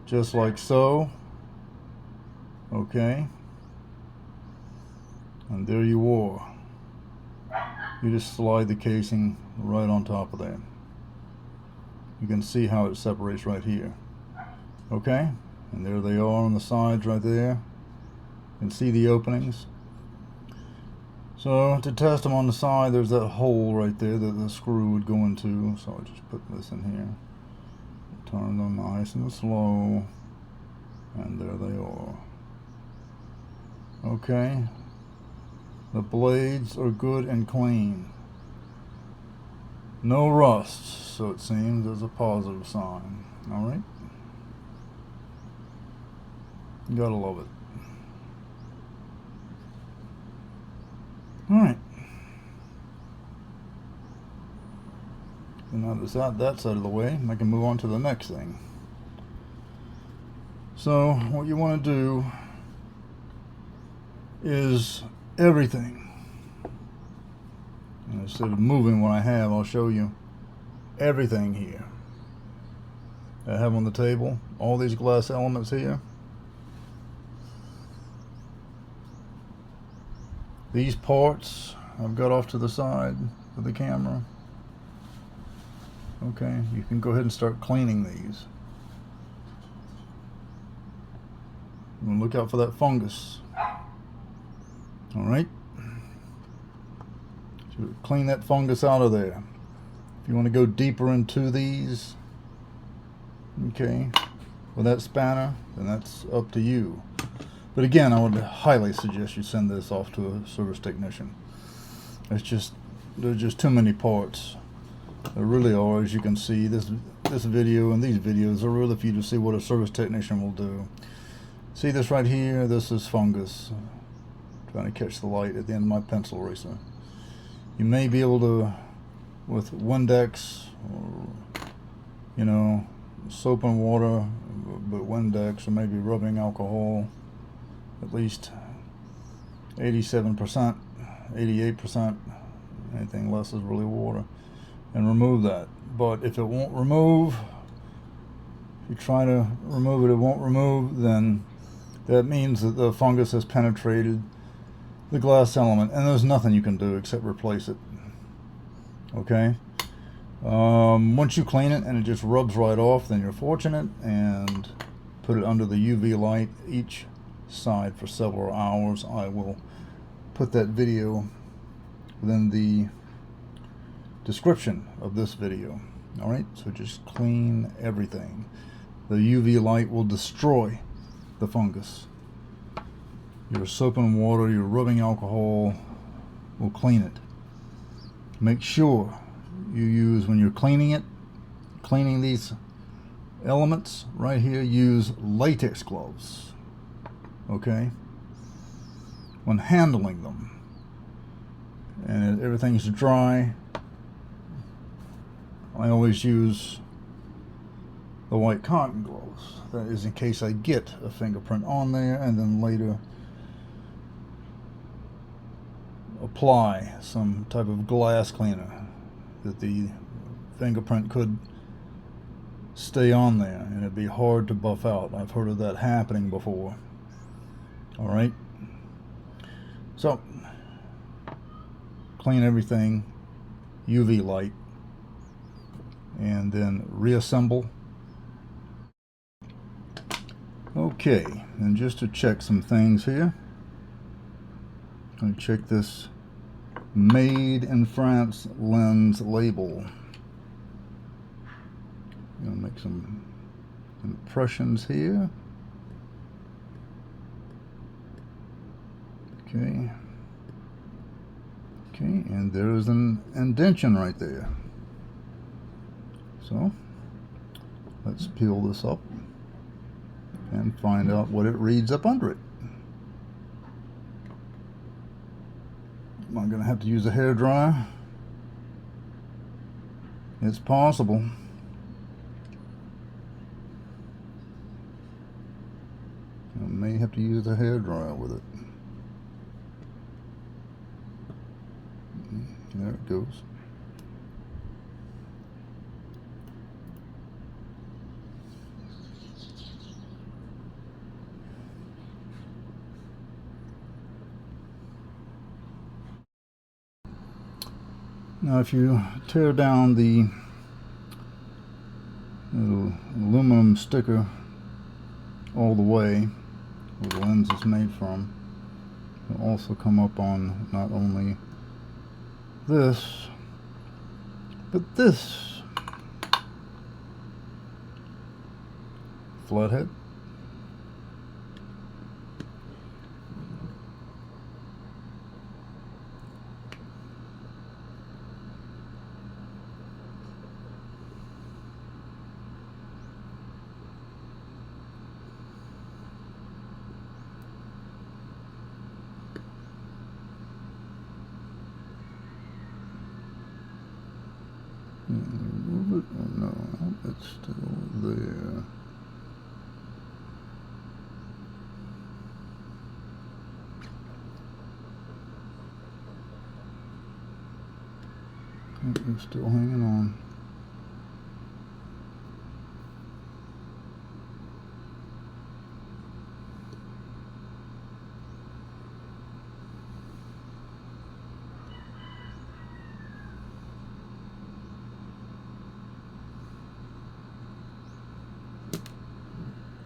Just like so. Okay. And there you are. You just slide the casing right on top of there. You can see how it separates right here. Okay, and there they are on the sides right there. You can see the openings. So to test them on the side, there's that hole right there that the screw would go into. So I just put this in here. Turn them nice and slow. And there they are. Okay. The blades are good and clean. No rust, so it seems is a positive sign. Alright. You gotta love it. Alright. So now that's that side of the way, I can move on to the next thing. So what you want to do is everything. And instead of moving what I have, I'll show you everything here. I have on the table all these glass elements here. These parts I've got off to the side of the camera. Okay, you can go ahead and start cleaning these. And look out for that fungus. Alright. So clean that fungus out of there. If you want to go deeper into these, okay, with that spanner, then that's up to you. But again, I would highly suggest you send this off to a service technician. There's just too many parts. There really are, as you can see. This video and these videos are really for you to see what a service technician will do. See this right here? This is fungus. Trying to catch the light at the end of my pencil eraser. You may be able to, with Windex or, you know, soap and water, but Windex or maybe rubbing alcohol, at least 87%, 88%, anything less is really water, and remove that. But if it won't remove, if you try to remove it, it won't remove, then that means that the fungus has penetrated the glass element, and there's nothing you can do except replace it. Okay? Once you clean it and it just rubs right off, then you're fortunate, and put it under the UV light each side for several hours. I will put that video within the description of this video. Alright, so just clean everything. The UV light will destroy the fungus. Your soap and water, your rubbing alcohol will clean it. Make sure you use, when you're cleaning these elements right here, use latex gloves. Okay? When handling them and everything's dry, I always use the white cotton gloves. That is in case I get a fingerprint on there, and then later apply some type of glass cleaner that the fingerprint could stay on there and it'd be hard to buff out. I've heard of that happening before. Alright, so clean everything, UV light, and then reassemble. Okay, and just to check some things here, I'm going to check this Made in France lens label. I'm going to make some impressions here. Okay. Okay, and there's an indentation right there. So let's peel this up and find out what it reads up under it. I'm going to have to use a hairdryer. It's possible. I may have to use a hairdryer with it. There it goes. Now if you tear down the little aluminum sticker all the way where the lens is made from, it'll also come up on not only this but this flathead. Move it? Oh, no, it's still there. It's still hanging on.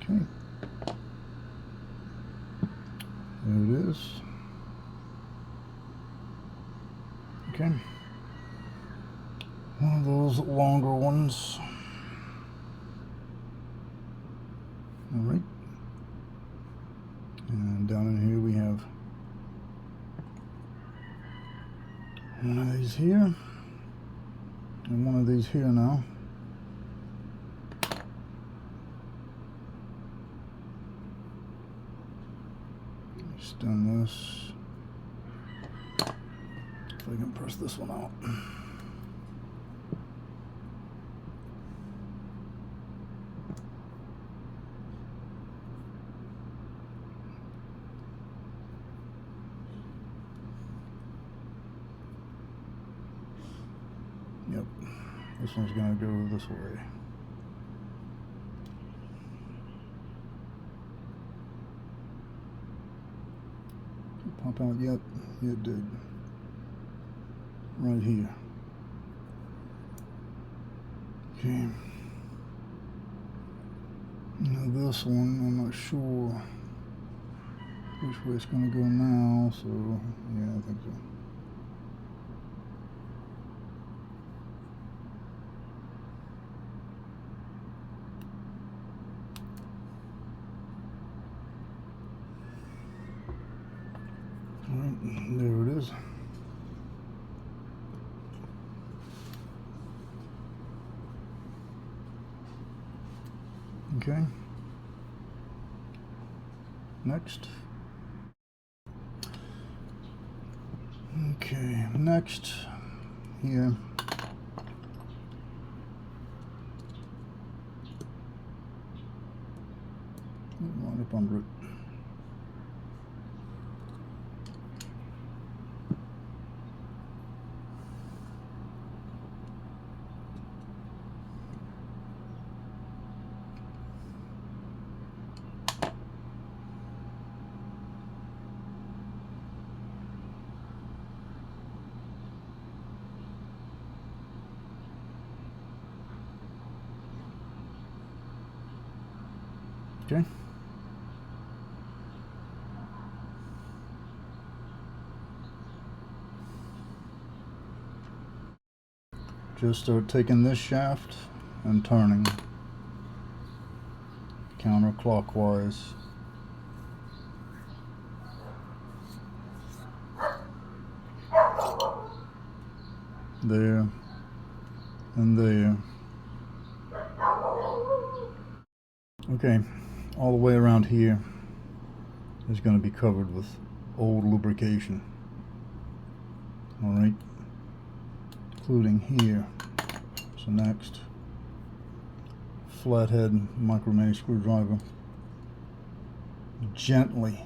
Okay. There it is. Okay. One of those longer ones. All right. And down in here we have one of these here and one of these here now. Extend this. If I can press this one out. Yep, this one's gonna go this way. Did it pop out yet? Yeah, it did. Right here. Okay. Now this one, I'm not sure which way it's gonna go now, so yeah, I think so. Alright, there it is. Okay. Next. Okay, next here. Line up under it. Okay. Just start taking this shaft and turning counterclockwise. There and there. Okay, all the way around here is going to be covered with old lubrication. All right, including here. So next, flathead micro mini screwdriver, gently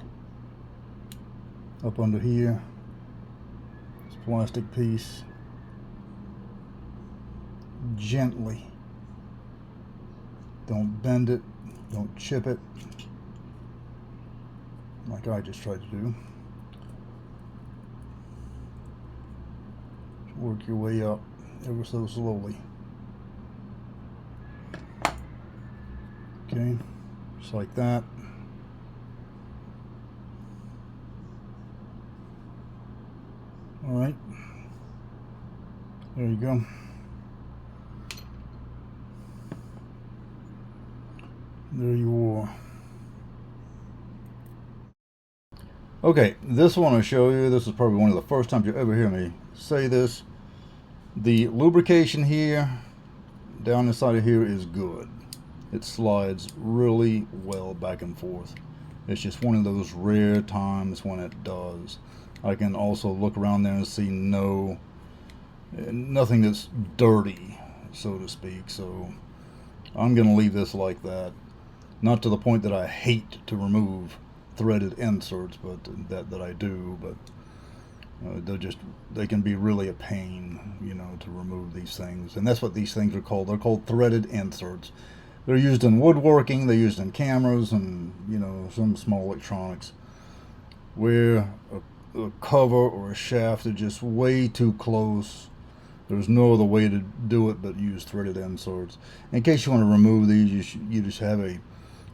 up under here. This plastic piece, gently. Don't bend it, don't chip it, like I just tried to do. work your way up ever so slowly. Okay, just like that. All right, there you go. There you are. Okay, this one I'll show you. This is probably one of the first times you ever hear me say this. The lubrication here, down inside of here, is good. It slides really well back and forth. It's just one of those rare times when it does. I can also look around there and see nothing that's dirty, so to speak. So I'm going to leave this like that. Not to the point that I hate to remove threaded inserts, but that I do. But they can be really a pain, you know, to remove these things. And that's what these things are called. They're called threaded inserts. They're used in woodworking. They're used in cameras and, you know, some small electronics, where a cover or a shaft is just way too close. There's no other way to do it but use threaded inserts. In case you want to remove these, you just have a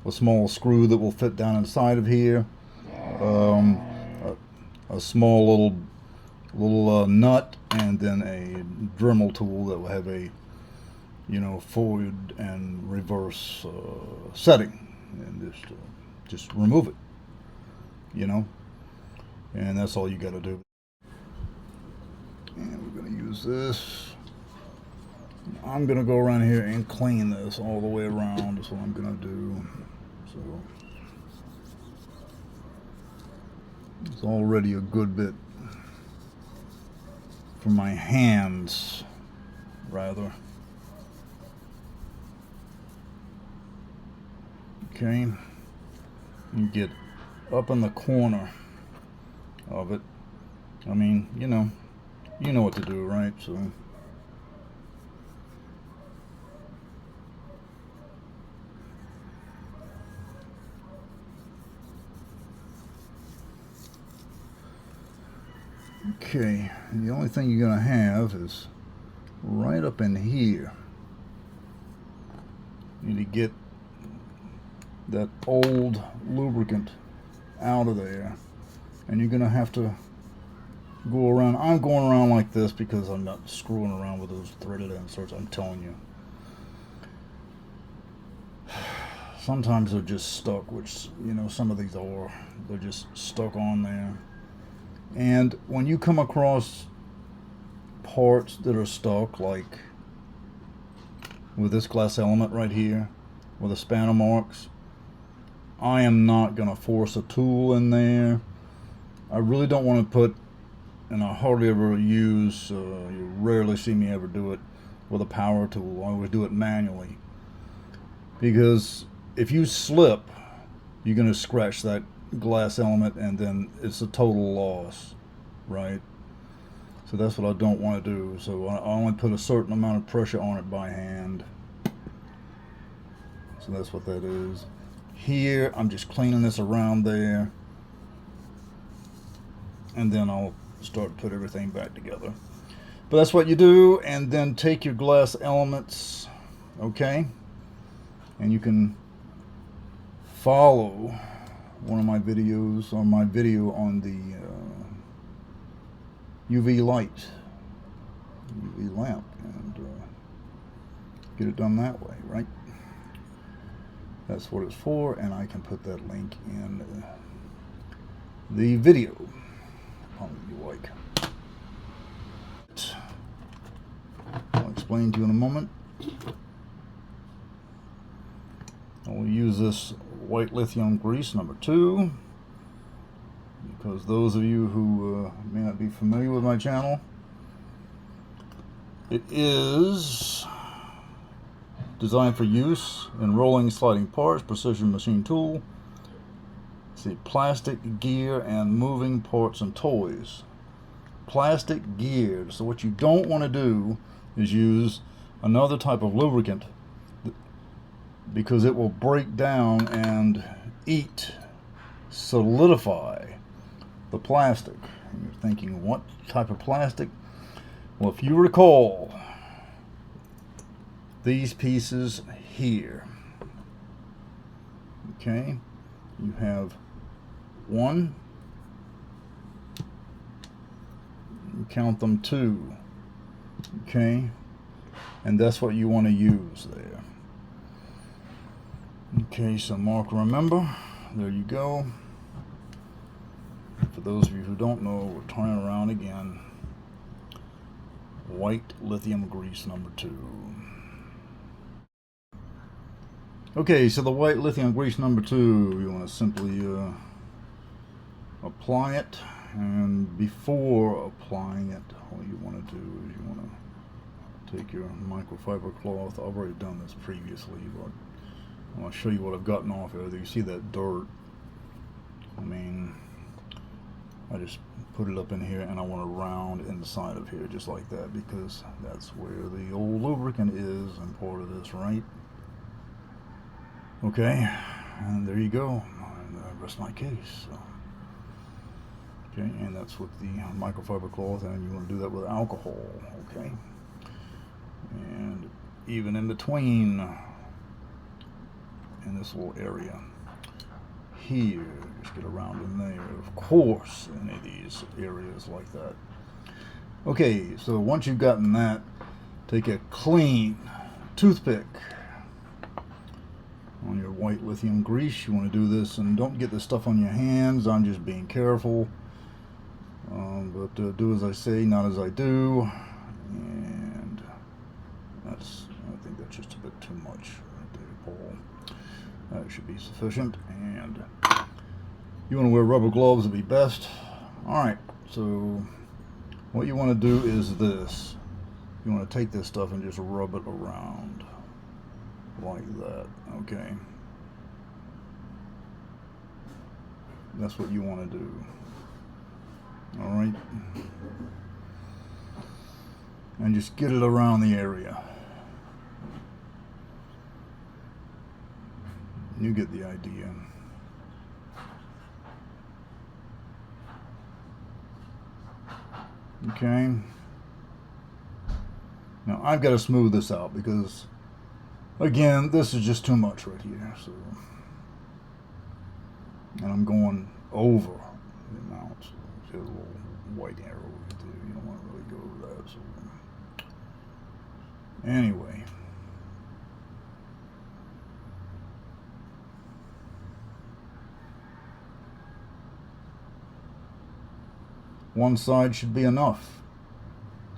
small screw that will fit down inside of here, a small little nut, and then a Dremel tool that will have a, you know, forward and reverse setting, and just remove it, you know, and that's all you got to do. And we're going to use this. I'm going to go around here and clean this all the way around. That's what I'm going to do. So it's already a good bit for my hands, rather. Okay, you get up in the corner of it. I mean, you know what to do, right? So okay, the only thing you're gonna have is right up in here. You need to get that old lubricant out of there, and you're gonna have to go around. I'm going around like this because I'm not screwing around with those threaded inserts. I'm telling you, sometimes they're just stuck, which, you know, some of these are. They're just stuck on there. And when you come across parts that are stuck, like with this glass element right here with the spanner marks, I am not going to force a tool in there. I really don't want to put, and I hardly ever use, you rarely see me ever do it with a power tool. I always do it manually, because if you slip, you're going to scratch that glass element, and then it's a total loss, right? So that's what I don't want to do. So I only put a certain amount of pressure on it by hand. So that's what that is. Here I'm just cleaning this around there, and then I'll start to put everything back together. But that's what you do. And then take your glass elements, okay, and you can follow one of my videos, or my video on the UV light, UV lamp, and get it done that way, right? That's what it's for, and I can put that link in the video, if you like. I'll explain to you in a moment. I'll use this white lithium grease number 2, because those of you who may not be familiar with my channel, it is designed for use in rolling, sliding parts, precision machine tool, see, plastic gear, and moving parts and toys. Plastic gear. So what you don't want to do is use another type of lubricant, because it will break down and solidify the plastic. And you're thinking, what type of plastic? Well, if you recall, these pieces here, okay, you have one, you count them two, okay, and that's what you want to use there. Okay, so mark, remember, there you go. For those of you who don't know, we're turning around again. White lithium grease number 2. Okay, so the white lithium grease number 2, you want to simply apply it, and before applying it, what you want to do is you want to take your microfiber cloth. I've already done this previously, but I want to show you what I've gotten off here. You see that dirt? I mean, I just put it up in here, and I want to round inside of here just like that, because that's where the old lubricant is and part of this, right? Okay, and there you go, and the rest of my case. So. Okay, and that's with the microfiber cloth, and you want to do that with alcohol, okay? And even in between, in this little area here, just get around in there, of course, any of these areas like that. Okay, so once you've gotten that, take a clean toothpick on your white lithium grease. You want to do this, and don't get this stuff on your hands. I'm just being careful, but do as I say, not as I do. And that's, I think that's just a bit too much right there, Paul. That should be sufficient. And you want to wear rubber gloves would be best. Alright, so what you want to do is this. You want to take this stuff and just rub it around like that, okay? That's what you want to do. Alright? And just get it around the area. You get the idea. Okay. Now I've got to smooth this out because, again, this is just too much right here. So, and I'm going over the amount. So there's a little white arrow right there. You don't want to really go over that. So, anyway. One side should be enough.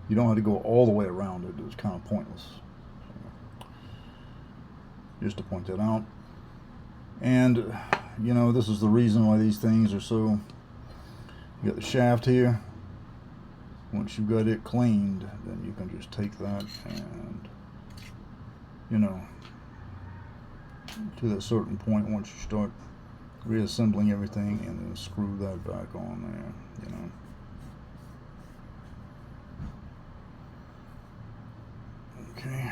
You don't have to go all the way around it. It's kind of pointless. So, just to point that out. And, you know, this is the reason why these things are so... You got the shaft here. Once you've got it cleaned, then you can just take that and, you know, to that certain point, once you start reassembling everything, and then screw that back on there, you know. Okay.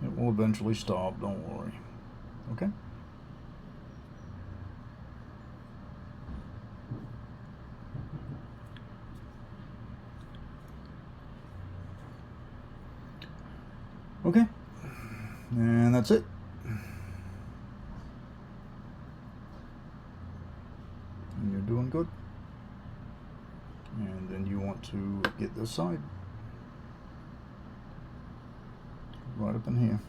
It will eventually stop, don't worry. Okay? Okay. And that's it. And you're doing good. And then you want to get this side right up in here.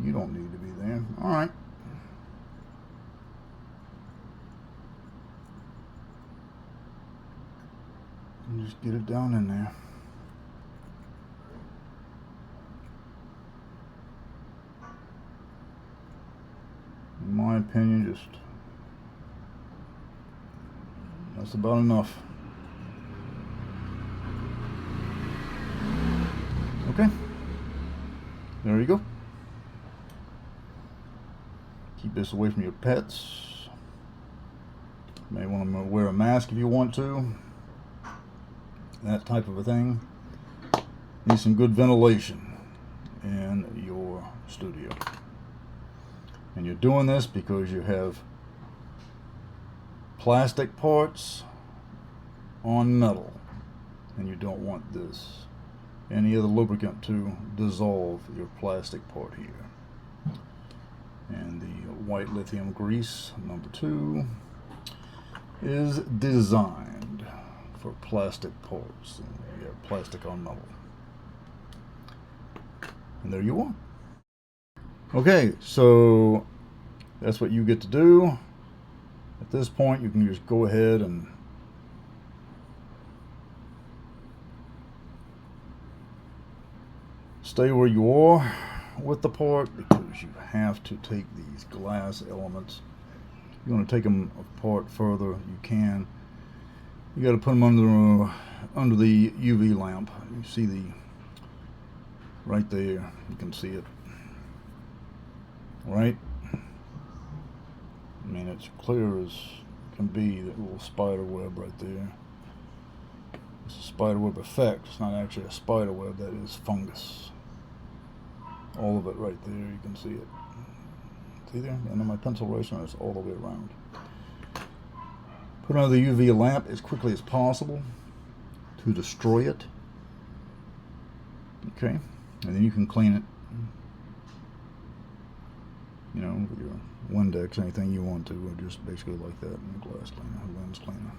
You don't need to be there. All right. And just get it down in there. In my opinion, just that's about enough. Okay. There you go. Keep this away from your pets. You may want to wear a mask if you want to. That type of a thing. Need some good ventilation in your studio. And you're doing this because you have plastic parts on metal, and you don't want any of the lubricant to dissolve your plastic part here. And the white lithium grease, number 2, is designed for plastic parts. You have plastic on metal. And there you are. Okay, so that's what you get to do. At this point, you can just go ahead and stay where you are with the part, because you have to take these glass elements. If you want to take them apart further, you can. You got to put them under the UV lamp. You see right there. You can see it. Right? I mean, it's clear as can be, that little spider web right there. It's a spider web effect. It's not actually a spider web, that is fungus. All of it right there, you can see it. See there? And then my pencil eraser is all the way around. Put it under the UV lamp as quickly as possible to destroy it. Okay? And then you can clean it. You know, with your Windex, anything you want to, or just basically like that in a glass cleaner, a lens cleaner.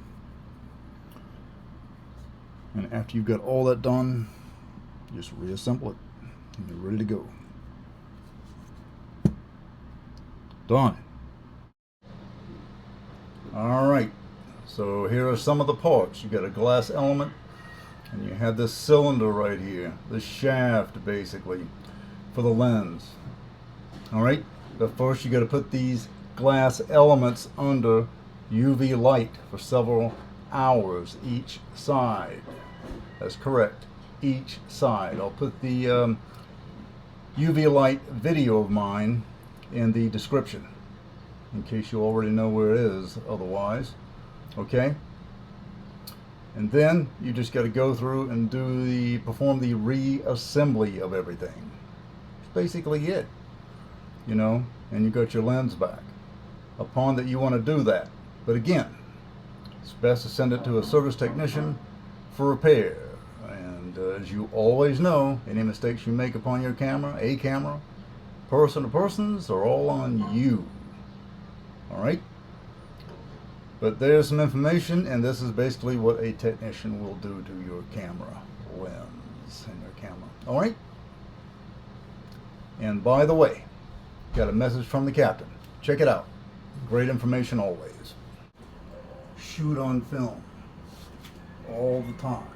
And after you've got all that done, just reassemble it, and you're ready to go. Done. Alright, so here are some of the parts. You got a glass element, and you have this cylinder right here, this shaft basically, for the lens. Alright, but first you got to put these glass elements under UV light for several hours each side. That's correct, each side. I'll put the UV light video of mine in the description, in case you already know where it is otherwise. Okay, and then you just got to go through and perform the reassembly of everything. That's basically it, you know, and you got your lens back. Upon that you want to do that, but again, it's best to send it to a service technician for repair. And as you always know, any mistakes you make upon your camera, person to persons, are all on you. Alright? But there's some information, and this is basically what a technician will do to your camera lens and your camera. Alright? And by the way, got a message from the captain. Check it out. Great information always. Shoot on film all the time.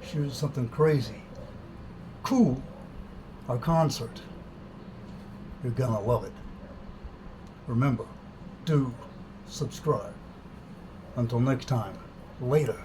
Shoot something crazy, cool, a concert. You're gonna love it. Remember, do subscribe. Until next time, later.